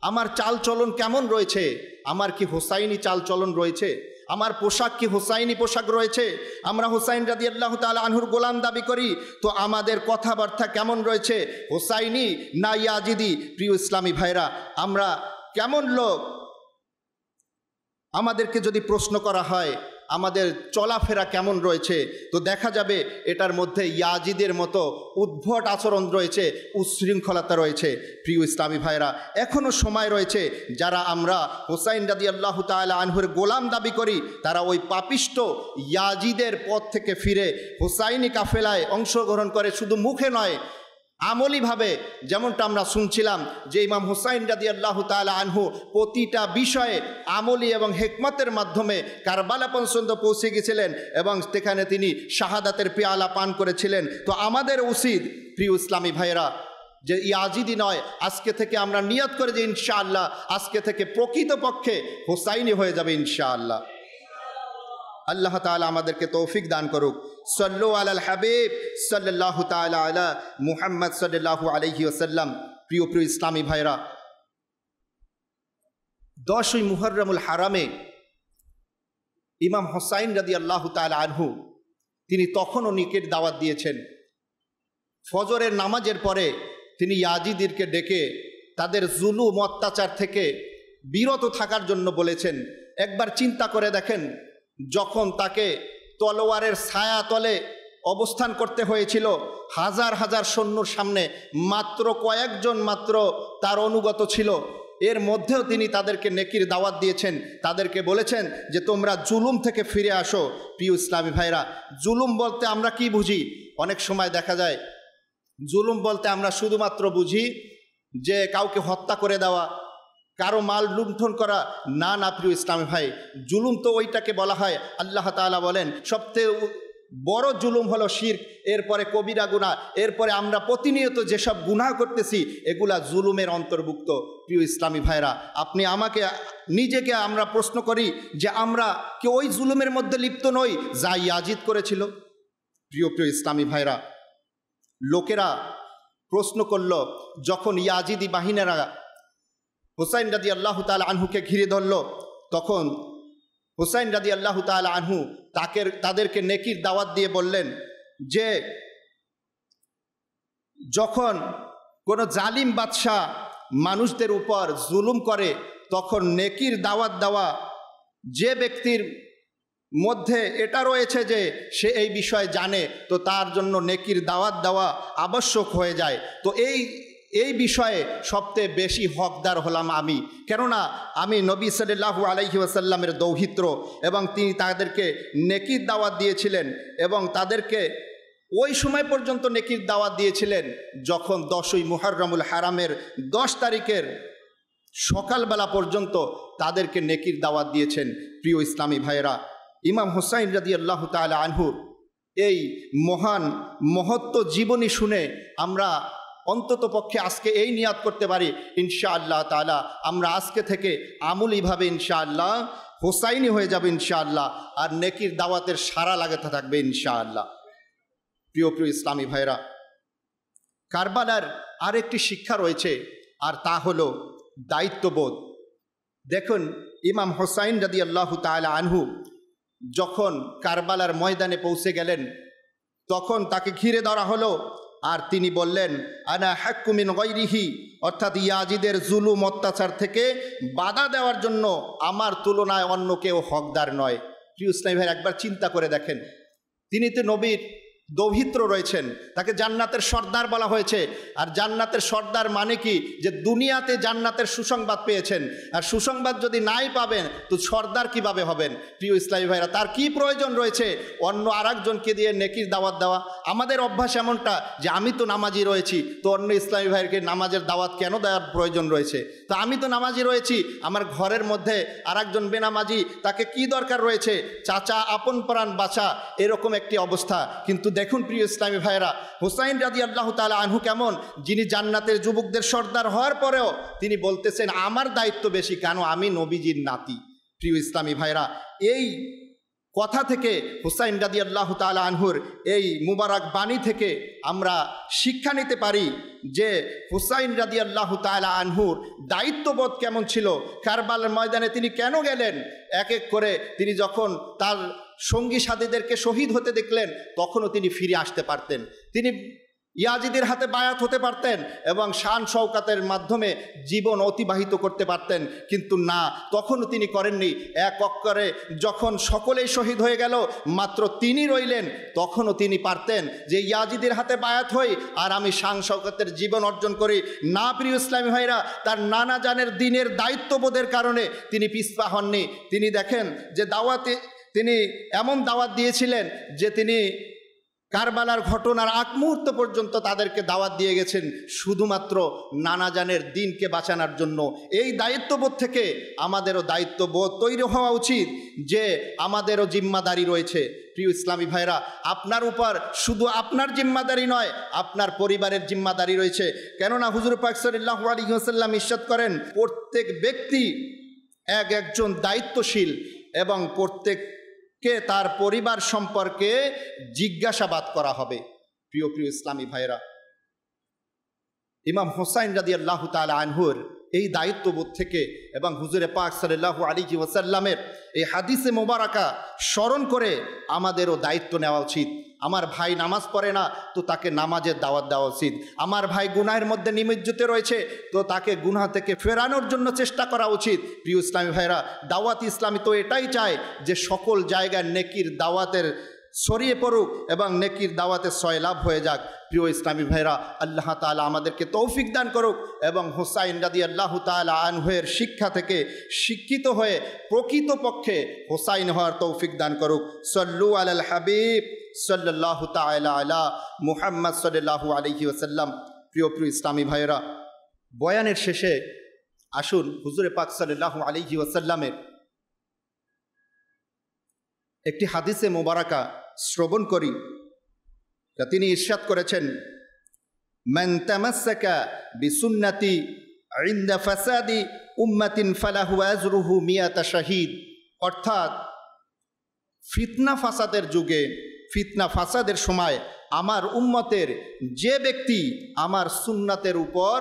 আমার চালচলন কেমন রয়েছে, আমার কি হোসাইনি চালচলন রয়েছে, আমার পোশাক কি হোসাইনি পোশাক রয়েছে, আমরা হোসাইন রাদিয়াল্লাহু তাআলা আনহুর গোলাম দাবি করি, তো আমাদের কথাবার্তা কেমন রয়েছে, হোসাইনি না ইয়াজিদি? প্রিয় ইসলামী ভাইরা, আমরা কেমন লোক? আমাদেরকে যদি প্রশ্ন করা হয় আমাদের চলাফেরা কেমন রয়েছে, তো দেখা যাবে এটার মধ্যে ইয়াজিদের মতো উদ্ভট আচরণ রয়েছে, উচ্ছৃঙ্খলতা রয়েছে। প্রিয় ইসলামী ভাইরা, এখনও সময় রয়েছে যারা আমরা হোসাইন রাদিয়াল্লাহু তাআলা আনহুর গোলাম দাবি করি, তারা ওই পাপিষ্ট ইয়াজিদের পথ থেকে ফিরে হোসাইনি কাফেলায় অংশগ্রহণ করে, শুধু মুখে নয় আমলিভাবে। যেমনটা আমরা শুনছিলাম যে ইমাম হুসাইন রাদিয়াল্লাহু তাআলা আনহু প্রতিটা বিষয়ে আমলি এবং হিকমতের মাধ্যমে কারবালা পর্যন্ত পৌঁছে গেছিলেন এবং সেখানে তিনি শাহাদাতের পেয়ালা পান করেছিলেন। তো আমাদের উচিত প্রিয় ইসলামী ভাইরা যে ইয়াজিদি নয়, আজকে থেকে আমরা নিয়ত করে যে ইনশাআল্লাহ আজকে থেকে প্রকৃতপক্ষে হোসাইনি হয়ে যাবে ইনশাআল্লাহ। আল্লাহ তাআলা আমাদেরকে তৌফিক দান করুক। সল্লু আলাল হাবিব সাল্লাল্লাহু তাআলা আলা মুহাম্মদ সাল্লাল্লাহু আলাইহি ওয়াসাল্লাম। প্রিয় প্রিয় ইসলামী ভাইরা, 10ই মুহররমুল হারামে ইমাম হোসাইন রাদিয়াল্লাহু তাআলা আনহু তিনি তখনও নেকির দাওয়াত দিয়েছেন। ফজরের নামাজের পরে তিনি ইয়াজিদিরকে ডেকে তাদের জুলুম অত্যাচার থেকে বিরত থাকার জন্য বলেছেন। একবার চিন্তা করে দেখেন, যখন তাকে তলোয়ারের ছায়া তলে অবস্থান করতে হয়েছিল হাজার হাজার সৈন্যর সামনে, মাত্র কয়েকজন মাত্র তার অনুগত ছিল, এর মধ্যেও তিনি তাদেরকে নেকির দাওয়াত দিয়েছেন, তাদেরকে বলেছেন যে তোমরা জুলুম থেকে ফিরে আসো। প্রিয় ইসলামী ভাইরা, জুলুম বলতে আমরা কি বুঝি? অনেক সময় দেখা যায় জুলুম বলতে আমরা শুধুমাত্র বুঝি যে কাউকে হত্যা করে দেওয়া, কারো মাল লুণ্ঠন করা। না না প্রিয় ইসলামী ভাই, জুলুম তো ওইটাকে বলা হয়, আল্লাহ তাআলা বলেন সবচেয়ে বড় জুলুম হলো শিরক, এরপরে কবিরা গুনাহ, এরপরে আমরা প্রতিনিয়ত যেসব গুনাহ করতেছি এগুলা জুলুমের অন্তর্ভুক্ত। প্রিয় ইসলামী ভাইরা, আপনি আমাকে নিজেকে আমরা প্রশ্ন করি যে আমরা কি ওই জুলুমের মধ্যে লিপ্ত নই যা ইয়াজিদ করেছিল? প্রিয় প্রিয় ইসলামী ভাইরা, লোকেরা প্রশ্ন করল যখন ইয়াজিদি বাহিনীরা হুসাইন রাদিয়াল্লাহু তাআলা আনহুকে ঘিরে ধরল, তখন হুসাইন রাদিয়াল্লাহু তাআলা আনহু তাদেরকে নেকির দাওয়াত দিয়ে বললেন যে যখন কোনো জালিম বাদশাহ মানুষদের উপর জুলুম করে তখন নেকির দাওয়াত দেওয়া, যে ব্যক্তির মধ্যে এটা রয়েছে যে সে এই বিষয়ে জানে, তো তার জন্য নেকির দাওয়াত দেওয়া আবশ্যক হয়ে যায়। তো এই বিষয়ে সবচেয়ে বেশি হকদার হলাম আমি, কেননা আমি নবী সাল্লাল্লাহু আলাইহি ওয়াসাল্লামের দৌহিত্র এবং তিনি তাদেরকে নেকির দাওয়াত দিয়েছিলেন এবং তাদেরকে ওই সময় পর্যন্ত নেকির দাওয়াত দিয়েছিলেন যখন 10ই মুহররমুল হারামের 10 তারিখের সকালবেলা পর্যন্ত তাদেরকে নেকির দাওয়াত দিয়েছেন। প্রিয় ইসলামী ভাইয়েরা, ইমাম হুসাইন রাদিয়াল্লাহু তাআলা আনহু এই মহান মহত্ব জীবনী শুনে আমরা অন্তত পক্ষে আজকে এই নিয়াত করতে পারি, ইনশাআল্লাহ তাআলা আমরা আজকে থেকে আমূলীভাবে ইনশাআল্লাহ হোসাইনি হয়ে যাবে ইনশাআল্লাহ, আর নেকির দাওয়াতের সারা লাগাতে থাকবে ইনশাআল্লাহ। প্রিয় প্রিয় ইসলামী ভাইরা, কারবালার আরেকটি শিক্ষা রয়েছে, আর তা হলো দায়িত্ববোধ। দেখুন, ইমাম হোসাইন রাদিয়াল্লাহু তাআলা আনহু যখন কারবালার ময়দানে পৌঁছে গেলেন, তখন তাকে ঘিরে ধরা হলো, আর তিনি বললেন, আনা হাক্কু মিন গায়রিহি, অর্থাৎ ইয়াজিদের জুলুম অত্যাচার থেকে বাধা দেওয়ার জন্য আমার তুলনায় অন্য কেউ হকদার নয়। প্রিয় ইসলামী ভাই, একবার চিন্তা করে দেখেন, তিনি তো নবীর দৌহিত্র রয়েছেন, তাকে জান্নাতের সর্দার বলা হয়েছে। আর জান্নাতের সর্দার মানে কি? যে দুনিয়াতে জান্নাতের সুসংবাদ পেয়েছেন, আর সুসংবাদ যদি নাই পাবেন তো সর্দার কিভাবে হবেন? প্রিয় ইসলামী ভাইরা, তার কি প্রয়োজন রয়েছে অন্য আরেকজনকে দিয়ে নেকির দাওয়াত দেওয়া? আমাদের অভ্যাস এমনটা যে আমি তো নামাজি রয়েছি, তো অন্য ইসলামী ভাইকে নামাজের দাওয়াত কেন দেওয়ার প্রয়োজন রয়েছে? তো আমি তো নামাজি রয়েছি, আমার ঘরের মধ্যে আরেকজন বেনামাজি, তাকে কি দরকার রয়েছে? চাচা আপন প্রাণ বাঁচা, এরকম একটি অবস্থা। কিন্তু দেখুন প্রিয় ইসলামী ভাইরা, হুসাইন রাদিয়াল্লাহু তাআলা আনহু কেমন, যিনি জান্নাতের যুবকদের সর্দার হওয়ার পরেও তিনি বলতেছেন আমার দায়িত্ব বেশি, কেন? আমি নবীজির নাতি। প্রিয় ইসলামী ভাইরা, এই কথা থেকে হুসাইন রাদিয়াল্লাহু তাআলা আনহুর এই মুবারক বাণী থেকে আমরা শিক্ষা নিতে পারি যে হুসাইন রাদিয়াল্লাহু তাআলা আনহুর দায়িত্ববোধ কেমন ছিল। কারবালার ময়দানে তিনি কেন গেলেন? এক এক করে তিনি যখন তার সঙ্গী সাথীদেরকে শহীদ হতে দেখলেন, তখনও তিনি ফিরে আসতে পারতেন, তিনি ইয়াজিদের হাতে বায়াত হতে পারতেন এবং শান শওকাতের মাধ্যমে জীবন অতিবাহিত করতে পারতেন, কিন্তু না, তখনও তিনি করেননি। এক অক্ষরে যখন সকলেই শহীদ হয়ে গেল, মাত্র তিনি রইলেন, তখনও তিনি পারতেন যে ইয়াজিদের হাতে বায়াত হই আর আমি শান শওকাতের জীবন অর্জন করি। না প্রিয় ইসলামী ভাইরা, তার নানা জানের দিনের দায়িত্ববোধের কারণে তিনি পিছপা হননি। তিনি দেখেন যে দাওয়াতে তিনি এমন দাওয়াত দিয়েছিলেন যে তিনি কারবালার ঘটনার আগ মুহূর্ত পর্যন্ত তাদেরকে দাওয়াত দিয়ে গেছেন শুধুমাত্র নানাজানের দিনকে বাঁচানোর জন্য। এই দায়িত্ববোধ থেকে আমাদেরও দায়িত্ববোধ তৈরি হওয়া উচিত যে আমাদেরও জিম্মাদারি রয়েছে। প্রিয় ইসলামী ভাইরা, আপনার উপর শুধু আপনার জিম্মাদারি নয়, আপনার পরিবারের জিম্মাদারি রয়েছে। কেননা হুজুর পাক সাল্লাল্লাহু আলাইহি ওয়াসাল্লাম ইরশাদ করেন, প্রত্যেক ব্যক্তি একজন দায়িত্বশীল এবং প্রত্যেককে তার পরিবার সম্পর্কে জিজ্ঞাসাবাদ করা হবে। প্রিয় প্রিয় ইসলামী ভাইরা, ইমাম হুসাইন রাদিয়াল্লাহু তাআলা আনহুর এই দায়িত্ববোধ থেকে এবং হুজুরে পাক সাল্লাল্লাহু আলাইহি ওয়াসাল্লামের এই হাদিসে মোবারকা স্মরণ করে আমাদেরও দায়িত্ব নেওয়া উচিত। আমার ভাই নামাজ পড়ে না, তো তাকে নামাজের দাওয়াত দেওয়া উচিত। আমার ভাই গুনাহের মধ্যে নিমজ্জিত রয়েছে, তো তাকে গুনাহ থেকে ফেরানোর জন্য চেষ্টা করা উচিত। প্রিয় ইসলামী ভাইরা, দাওয়াত ইসলামী তো এটাই চায় যে সকল জায়গায় নেকির দাওয়াতের ছড়িয়ে পড়ুক এবং নেকির দাওয়াতে সয়লাভ হয়ে যাক। প্রিয় ইসলামী ভাইরা, আল্লাহ তাআলা আমাদেরকে তৌফিক দান করুক এবং হুসাইন রাদিয়াল্লাহু তাআলা আনহুর শিক্ষা থেকে শিক্ষিত হয়ে প্রকৃতপক্ষে হুসাইন হওয়ার তৌফিক দান করুক। সল্লু আলাল হাবিব সাল্লাল্লাহু তাআলা আলা মুহাম্মদ সাল্লাল্লাহু আলাইহি ওয়াসাল্লাম। প্রিয় প্রিয় ইসলামী ভাইরা, বয়ানের শেষে আসুন হুজুরে পাক সাল্লাল্লাহু আলাইহি ওয়াসাল্লামের একটি হাদিসে মোবারকা শ্রবণ করি। তিনি ইরশাদ করেছেন, মান তামাসসাকা বিসুন্নতি ইনদা ফাসাদি উম্মাতিন ফালাহু আজরুহু মিয়াতা শাহীদ। অর্থাৎ ফিতনা ফাসাদের যুগে, ফিতনা ফাসাদের সময় আমার উম্মতের যে ব্যক্তি আমার সুন্নাতের উপর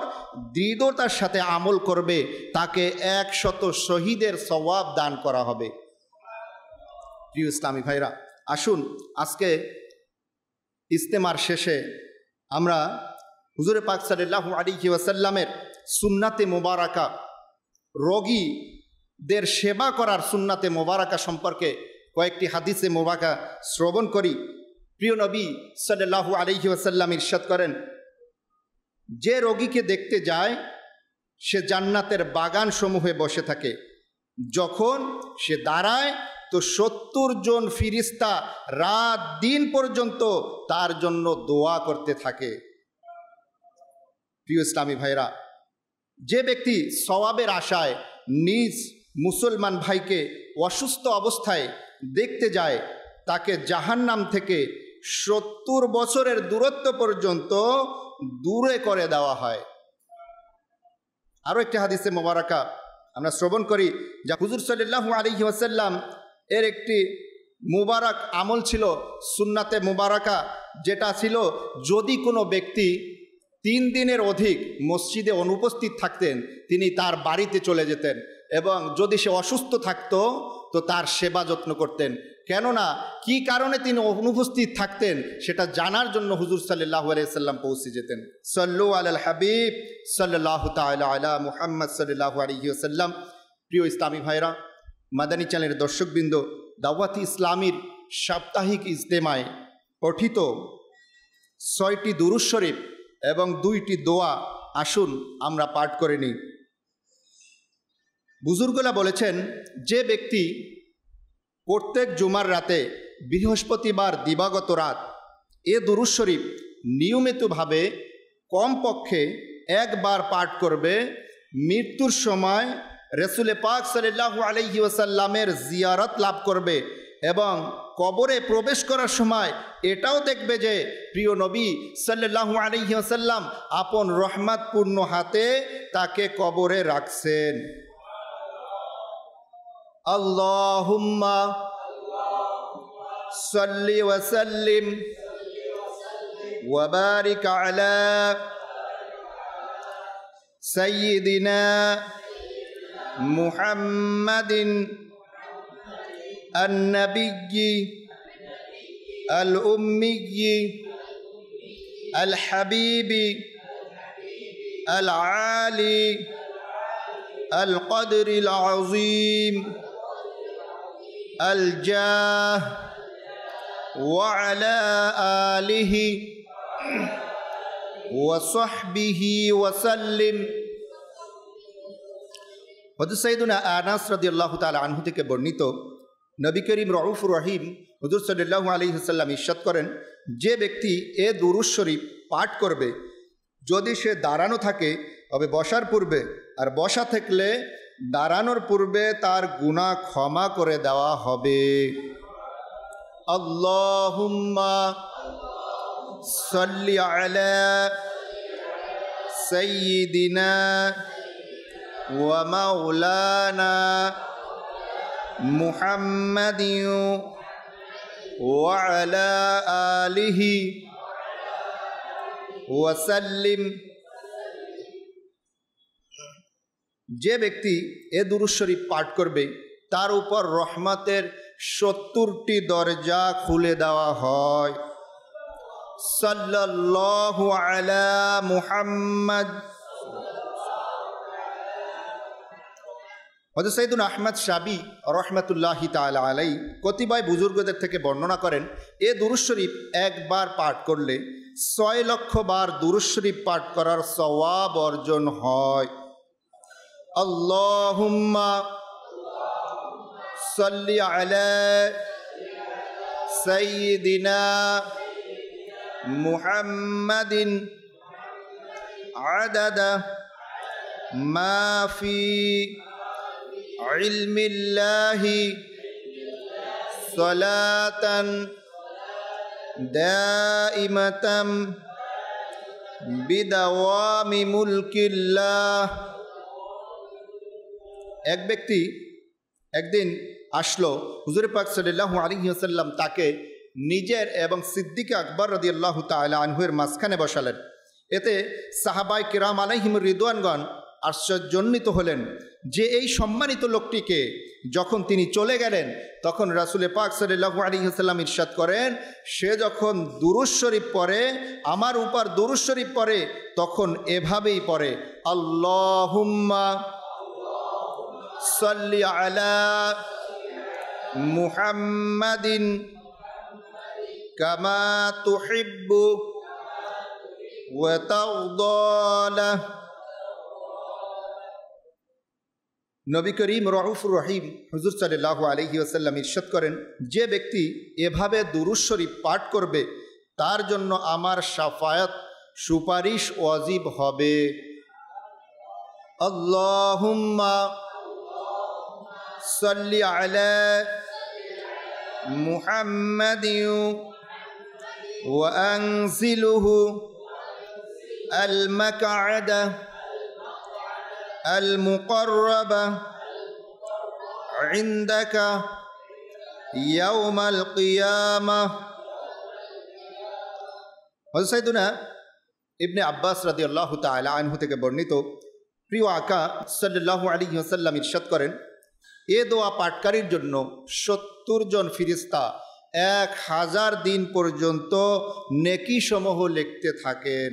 দৃঢ়তার সাথে আমল করবে, তাকে 100 শহীদের সওয়াব দান করা হবে। প্রিয় ইসলামী ভাইরা, আসুন আজকে ইজতেমার শেষে আমরা হুজুরে পাক সাল্লাল্লাহু আলাইহি ওয়াসাল্লামের সুন্নাতে মোবারকা, রোগীদের সেবা করার সুন্নাতে মোবারকা সম্পর্কে কয়েকটি হাদিসে মোবারকা শ্রবণ করি। প্রিয় নবী সাল্লাল্লাহু আলাইহি ওয়াসাল্লাম ইরশাদ করেন, যে রোগীকে দেখতে যায় সে জান্নাতের বাগান সমূহে বসে থাকে, যখন সে দাঁড়ায় তো 70 জন ফিরিস্তা রাত দিন পর্যন্ত তার জন্য দোয়া করতে থাকে। প্রিয় ইসলামী ভাইরা, যে ব্যক্তি সওয়াবের আশায় নিজ মুসলমান ভাইকে অসুস্থ অবস্থায় দেখতে যায় তাকে জাহান্নাম থেকে 70 বছরের দূরত্ব পর্যন্ত দূরে করে দেওয়া হয়। আরও একটি হাদিসে মোবারকা আমরা শ্রবণ করি, যা হুজুর সাল্লাল্লাহু আলাইহি ওয়াসাল্লাম এর একটি মুবারক আমল ছিল, সুন্নাতে মুবারাকা, যেটা ছিল যদি কোনো ব্যক্তি 3 দিনের অধিক মসজিদে অনুপস্থিত থাকতেন তিনি তার বাড়িতে চলে যেতেন এবং যদি সে অসুস্থ থাকতো তো তার সেবা যত্ন করতেন। কেননা কি কারণে তিনি অনুপস্থিত থাকতেন সেটা জানার জন্য হুজুর সাল্লাল্লাহু আলাইহি ওয়াসাল্লাম পৌঁছে যেতেন। সাল্লু আলাল হাবিব সাল্লাল্লাহু তাআলা আলা মুহাম্মদ সাল্লাল্লাহু আলাইহি ওয়াসাল্লাম। প্রিয় ইসলামী ভাইরা, মাদানী চ্যানেলের দর্শকবৃন্দ, দাওয়াতি ইসলামীর সাপ্তাহিক ইজতেমায় পঠিত 6টি দুরূদ শরীফ এবং 2টি দোয়া আসুন আমরা পাঠ করে নিই। বুজুর্গরা বলেছেন, যে ব্যক্তি প্রত্যেক জুমার রাতে বৃহস্পতিবার দিবাগত রাত এ দুরূদ শরীফ নিয়মিতভাবে কমপক্ষে একবার পাঠ করবে, মৃত্যুর সময় রাসূল পাক সাল্লাল্লাহু আলাইহি ওয়াসাল্লামের জিয়ারত লাভ করবে এবং কবরে প্রবেশ করার সময় এটাও দেখবে যে প্রিয় নবী সাল্লাল্লাহু আলাইহি ওয়াসাল্লাম আপন রহমতপূর্ণ হাতে তাকে কবরে রাখছেন। আল্লাহুম্মা সাল্লি ওয়া সাল্লিম ওয়া বারিক আলা সাইয়্যিদিনা মুহাম্মাদিন النبي الأمي الحبيب العالي القدر العظيم الجاه وعلى آله وصحبه وسلم। হযরত সাইয়্যিদুনা আনাস রাদিয়াল্লাহু তাআলা আনহু থেকে বর্ণিত, নবী করিম রউফুর রহিম হুজুর সাল্লাল্লাহু আলাইহি ওয়াসাল্লাম ইরশাদ করেন, যে ব্যক্তি এ দুরূদ শরীফ পাঠ করবে যদি সে দাঁড়ানো থাকে তবে বসার পূর্বে, আর বসা থাকলে দাঁড়ানোর পূর্বে তার গুনাহ ক্ষমা করে দেওয়া হবে। আল্লাহুম্মা সাল্লি আলা সাইয়্যিদিনা ওয়া মাওলানা মুহাম্মাদিন ওয়া আলা আলিহি ওয়া সাল্লিম। যে ব্যক্তি এ দুরূদ শরীফ পাঠ করবে তার উপর রহমতের 70টি দরজা খুলে দেওয়া হয়। সাল্লাল্লাহু আলা মুহাম্মদ। হযরত সাইয়্যিদুনা আহমদ শাবি রাহমাতুল্লাহি তাআলা আলাইহি কতিপয় বুজুর্গদের থেকে বর্ণনা করেন, এ দুরূদ শরীফ একবার পাঠ করলে 6 লক্ষ বার দুরূদ শরীফ পাঠ করার সওয়াব অর্জন হয়। আল্লাহুম্মা সাল্লি আলা সাইয়্যিদিনা মুহাম্মাদিন আদাদা মা ফি ইলমিল্লাহি সালাতান দাইমাতাম বিদাওয়ামি মুলকিল্লাহ। এক ব্যক্তি একদিন আসলো, হুজুর পাক সাল্লাল্লাহু আলাইহি ওয়াসাল্লাম তাকে নিজের এবং সিদ্দিক আকবর রাদিয়াল্লাহু তাআলা আনহুর মাঝখানে বসালেন। এতে সাহাবায়ে কিরাম আলাইহিম রিদওয়ানগণ আশ্চর্যান্বিত হলেন যে এই সম্মানিত লোকটিকে। যখন তিনি চলে গেলেন তখন রাসূল পাক সাল্লাল্লাহু আলাইহি ওয়াসাল্লাম ইরশাদ করেন, সে যখন দুরূদ শরীফ পড়ে, আমার উপর দুরূদ শরীফ পড়ে, তখন এভাবেই পড়ে, আল্লাহুম্মা সাল্লি আলা মুহাম্মাদিন কামা তুহিব্বু ওয়া তারদা। নবী করিম রউফুর রহিম হুজুর সাল্লাল্লাহু আলাইহি ওয়াসাল্লাম ইরশাদ করেন, যে ব্যক্তি এভাবে দুরূদ শরীফ পাঠ করবে তার জন্য আমার শাফায়াত সুপারিশ ওয়াজিব হবে। अल्लाहुम्मा सल्लि अला मुहम्मदिन व अंज़िलहु अल-मक़अद अल-मुक़र्रब इंदक यौमल क़ियामह। हज़रत सैयदना इब्ने अब्बास রাদিয়াল্লাহু তাআলা আনহু থেকে বর্ণিত, প্রিয় আকা সাল্লাল্লাহু আলাইহি ওয়াসাল্লাম ইরশাদ করেন, এ দোয়া পাঠকারীর জন্য 70 জন ফেরেশতা 1000 দিন পর্যন্ত নেকি সমূহ লিখতে থাকেন।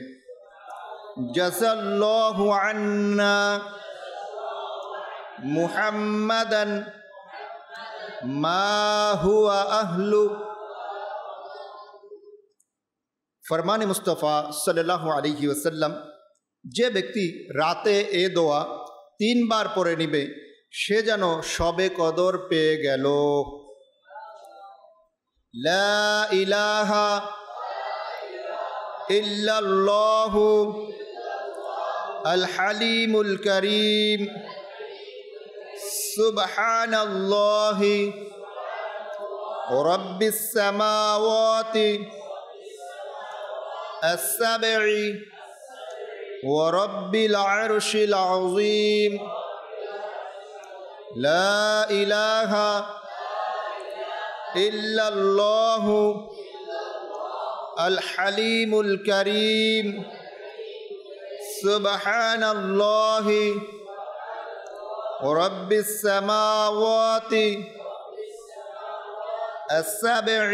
জাযাল্লাহু আন্না মুহাম্মাদান মা হুয়া আহলু। ফরমানে মুস্তাফা সাল্লাল্লাহু আলাইহি ওয়াসাল্লাম, যে ব্যক্তি রাতে এ দোয়া 3 বার পড়ে নিবে সে যেন শবে কদর পেয়ে গেল। লা ইলাহা ইল্লাল্লাহু আল হালিমুল কারীম সুবহানাল্লাহি রাব্বিস সামাওয়াতি as-sab'i wa rabbil arshil azim। لا إله إلا الله الحليم الكريم سبحان الله رب السماوات السبع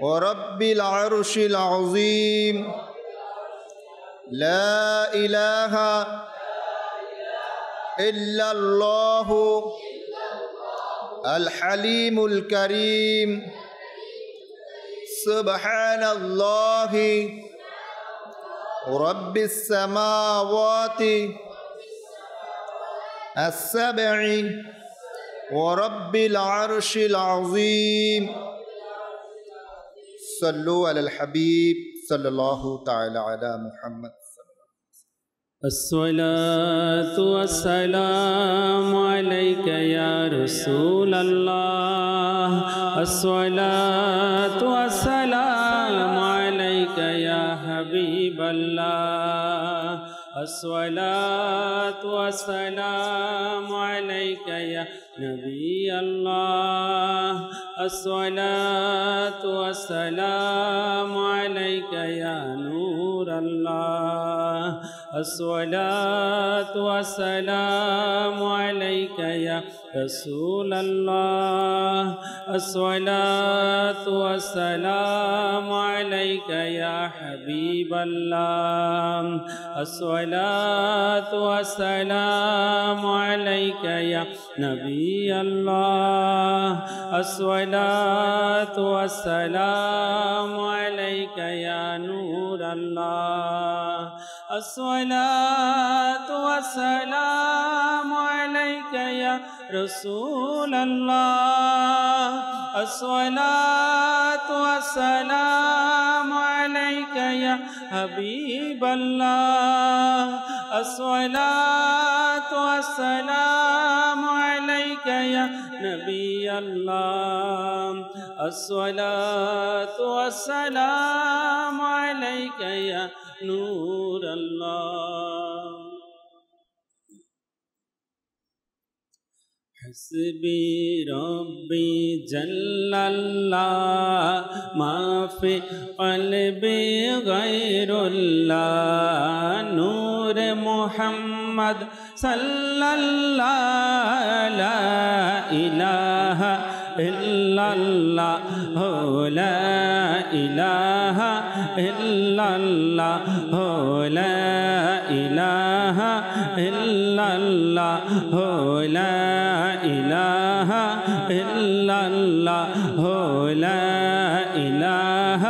ورب العرش العظيم لا إله إلا الله الحليم الكريم سبحان الله رب السماوات السبع ورب العرش العظيم صلوا على الحبيب صلى الله تعالى على محمد। الصلاة والسلام عليك يا رسول الله، الصلاة والسلام عليك يا حبيب الله، الصلاة والسلام عليك يا نبي الله، الصلاة والسلام عليك يا نور الله، الصلاة والسلام عليك يا رسول الله، الصلاة والسلام عليك يا حبيب الله، الصلاة والسلام عليك يا نبي الله، الصلاة والسلام عليك يا نور الله، الصلاة والسلام عليك يا رسول الله، الصلاة والسلام عليك يا حبيب الله، الصلاة والسلام عليك يا نبي الله، الصلاة والسلام عليك يا نور الله۔ حسبي ربي جل الله ما في قلبي غير الله، نور محمد صلى الله لا إله إلا الله لا إله إلا الله لا إله إلا الله لا إله إلا الله لا إله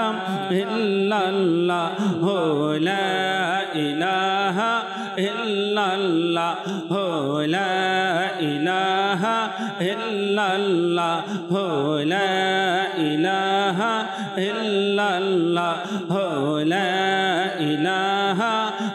إلا الله لا إله إلا الله لا إله إلا الله لا إله إلا الله لا إله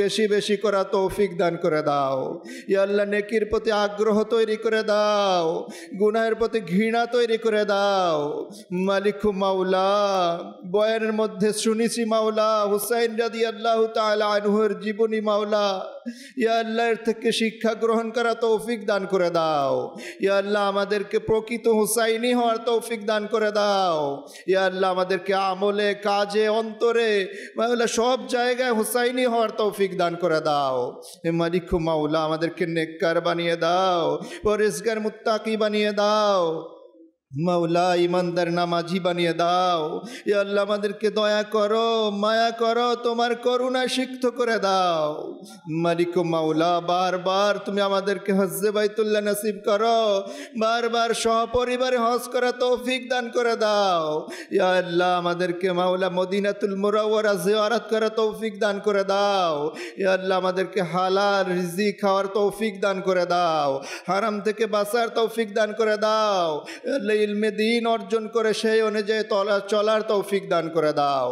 বেশি বেশি করা তৌফিক দান করে দাও। ইয়া আল্লাহ নেকির প্রতি আগ্রহ তৈরি করে দাও, গুনাহের প্রতি ঘৃণা তৈরি করে দাও। মালিক মাওলা, বয়ানের মধ্যে শুনেছি মাওলা হুসাইন রাদিয়াল্লাহু তাআলা আনহুর জীবনী মাওলা, ইয়া আল্লাহ এর থেকে শিক্ষা গ্রহণ করা তৌফিক দান করে দাও। ইয়া আল্লাহ আমাদেরকে প্রকৃত হুসাইনি হওয়ার তৌফিক দান করে দাও। ইয়া আল্লাহ আমাদেরকে আমলে, কাজে, অন্তরে মাওলা সব জায়গায় হুসাইনি হওয়ার তৌফিক দান করে দাও। হে মালিক মাওলা আমাদেরকে নেককার বানিয়ে দাও, পরেজগার মুত্তাকি বানিয়ে দাও মাওলা, ইমানদার নামাজি বানিয়ে দাও। ইয়া আল্লাহ আমাদেরকে দয়া করো, মায়া করো, তোমার করুণা সিক্ত করে দাও। মালিক মাওলা বারবার তুমি আমাদেরকে হজ্জে বাইতুল্লাহ নসিব করো, বারবার সপরিবারে হজ করা তৌফিক দান করে দাও। ইয়া আল্লাহ আমাদেরকে মাওলা মদিনাতুল মুনাওয়ারা জিয়ারত করা তৌফিক দান করে দাও। ইয়া আল্লাহ আমাদেরকে হালাল রিজিক খাওয়ার তৌফিক দান করে দাও, হারাম থেকে বাঁচার তৌফিক দান করে দাও। ইলমে দ্বীন অর্জন করে সেই অনুযায়ী চলার তৌফিক দান করে দাও।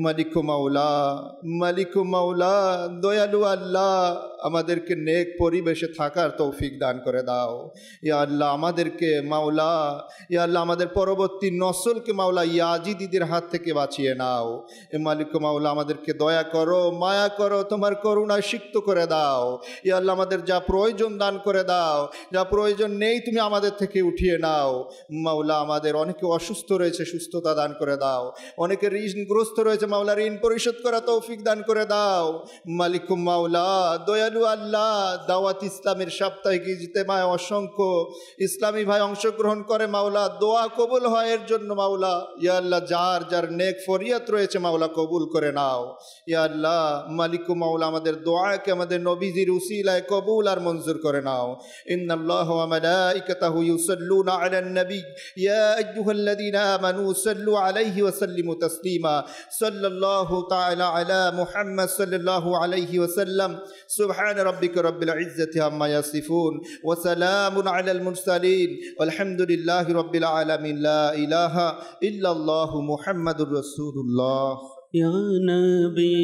মালিক মাওলা, মালিক মাওলা দয়ালু আল্লাহ আমাদেরকে নেক পরিবেশে থাকার তৌফিক দান করে দাও। ইয়া আল্লাহ আমাদেরকে মাওলা, ইয়া আল্লাহ আমাদের পরবর্তী নসলকে মাওলা ইয়াজিদিদের হাত থেকে বাঁচিয়ে নাও। এ মালিক মাওলা আমাদেরকে দয়া করো, মায়া করো, তোমার করুণা সিক্ত করে দাও। ইয়া আল্লাহ আমাদের যা প্রয়োজন দান করে দাও, যা প্রয়োজন নেই তুমি আমাদের থেকে উঠিয়ে নাও। মাওলা আমাদের অনেকে অসুস্থ রয়েছে, সুস্থতা দান করে দাও। অনেকে ঋণগ্রস্ত রয়েছে মাওলা, ঋণ পরিশোধ করা তৌফিক দান করে দাও। মালিক মাওলা দয়ালু আল্লাহ, দাওয়াত ইসলামের সাপ্তাহিক ইজতেমায় অসংখ্য ইসলামী ভাই অংশগ্রহণ করে মাওলা, দোয়া কবুল হয় এর জন্য মাওলা। ইয়া আল্লাহ যার যার নেক ফরিয়াত রয়েছে মাওলা কবুল করে নাও। ইয়া আল্লাহ মালিক মাওলা আমাদের দোয়াকে আমাদের নবীজির উসিলায় কবুল আর মঞ্জুর করে নাও। ইন্নাল্লাহ ওয়া মালাইকাতাহু ইউসাল্লুনা আলান নবী ইয়া আইয়ুহাল্লাযীনা আমানু সাল্লু আলাইহি ওয়া সাল্লিমু তাসলিমা। সাল্লাল্লাহু তাআলা আলা মুহাম্মদ সাল্লাল্লাহু আলাইহি ওয়া সাল্লাম। সুবহান রাব্বিকা রাব্বিল ইজ্জাতি আম্মা ইয়াসিফুন ওয়া সালামুন আলাল মুরসালিন ওয়ালহামদুলিল্লাহি রাব্বিল আলামিন। লা ইলাহা ইল্লাল্লাহু মুহাম্মাদুর রাসূলুল্লাহ। या नबी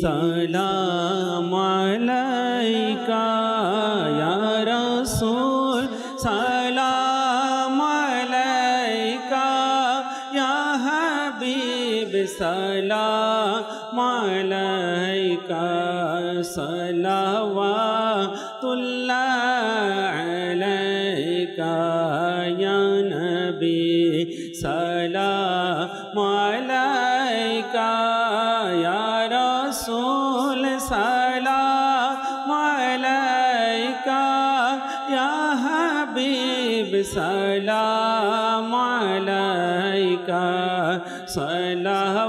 सलाम अलैका, या रसूल सलाम अलैका, या हबीब सलाम अलैका, सलावतुल्लाह अलैका, या नबी सलाम अलैका, या रसूल सलाम अलैका, या हबीब सलाम अलैका, सलावतुल्लाह।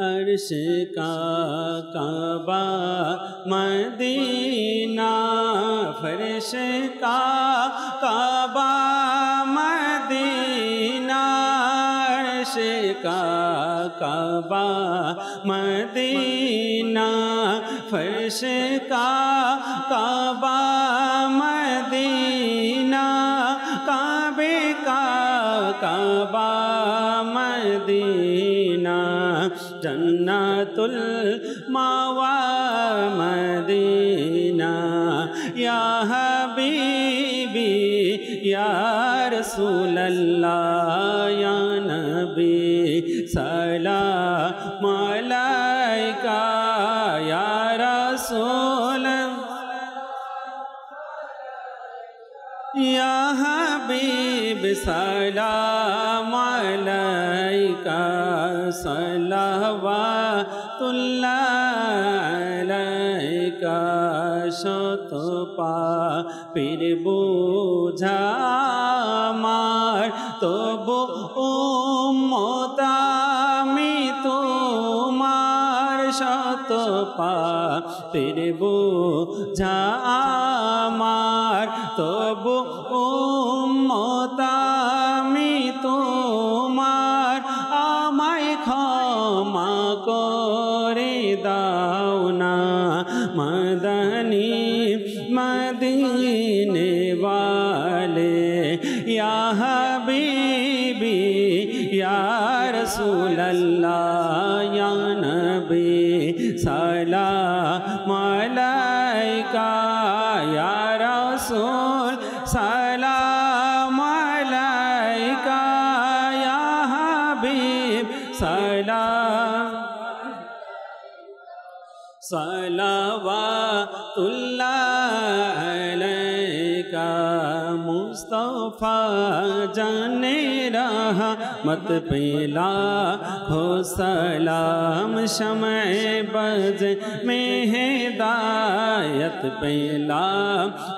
अर्श का काबा मदीना, फर्श का काबा मदीना, अर्श का काबा मदीना, फर्श का काबा मदीना, काबे का काबा मदीना, जन्नतुल मावा मदीना। या हबीबी या रसूल अल्लाह, या नबी सलाम अलैका, या रसूल, या हबीब सलाम अलैका, सलावतुल्लाह अलैका। शत পাপের বোঝা আমার, তবু উম্মত আমি তোমার। শত পাপের বোঝা আমার, তবু উম্মত আমি তোমার। আমায় ক্ষমা করে দাও না মদনী मदीने वाले, या हबीबी या रसूल रसूल अल्लाह या नबी सलाम अलैका या रसूल सलाम अलैका या हबीब सलाम सलावतुल्लाह अलैका मुस्तफ़ा जाने रहा मत पेला हो सलाम शमए बज में हिदायत पेला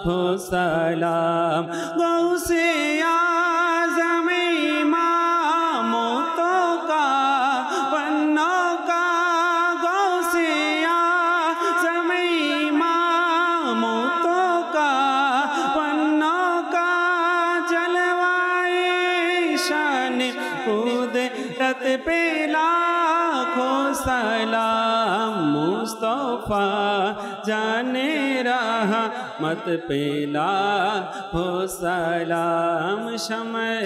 हो सलाम गौसे आज़म इमामों तो का वन्नों का गौसे आज़म इमामों तो का वन्नों का जलवाए शान कुदरत पे लाखों सलाम मुस्तफ़ा जाने रहा मत पेला हो सलाम शमए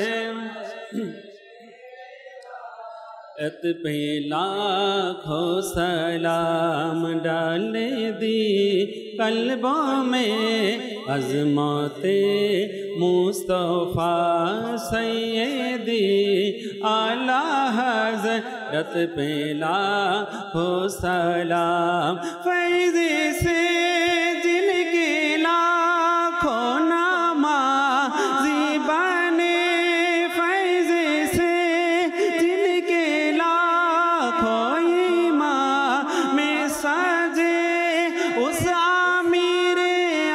एत पे लाखों सलाम डाल दी कल्बों में अज़मते मुस्तफ़ा सैयदी आला हज़रत पे लाखों सलाम फैज़ से जिनके लाखों नमाज़ी बने फैज़ से जिनके लाखों ईमान में सजे उस आमीर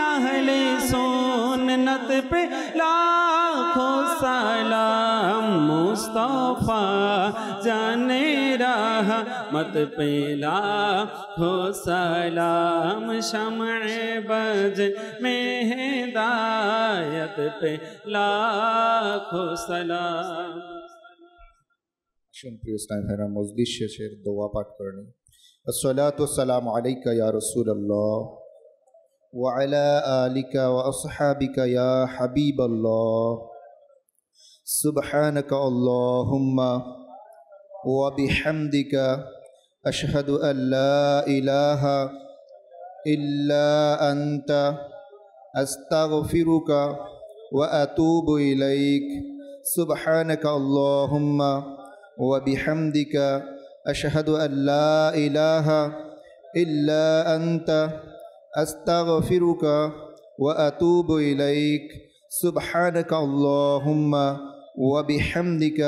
अहले सुन्नत पे लाखों सलाम मुस्तफ़ा जाने रहा मत पेला हो सलाम शमए बज में हिदायत पे लाखों सलाम। প্রিয় ইসলাম ভাইরা মজলিস শেষের দোয়া পাঠ করে নিন। আসসালাতু ওয়াসসালামু আলাইকা ইয়া রাসূলুল্লাহ ওয়া আলা আলিকা ওয়া আসহাবিকা ইয়া হাবিবাল্লাহ সুবহানাকা আল্লাহুম্মা ওয়া বিহামদিকা আশহাদু আল লা ইলাহা ইল্লা আনতা আস্তাগফিরুকা ওয়া আতুবু ইলাইক সুবহানাকা আল্লাহুম্মা وبحمدك أشهد أن لا إله إلا أنت أستغفرك وأتوب إليك سبحانك اللهم وبحمدك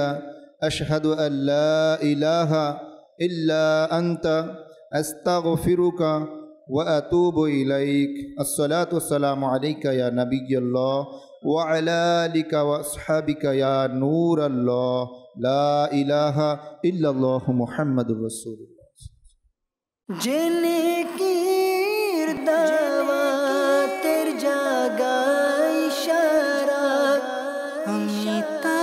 أشهد أن لا إله إلا أنت أستغفرك وأتوب إليك الصلاة والسلام عليك يا نبي الله وعلى آلك وأصحابك يا نور الله لا إله إلا الله محمد رسول الله जिनकी दावा तेर जागा इशारा अमिता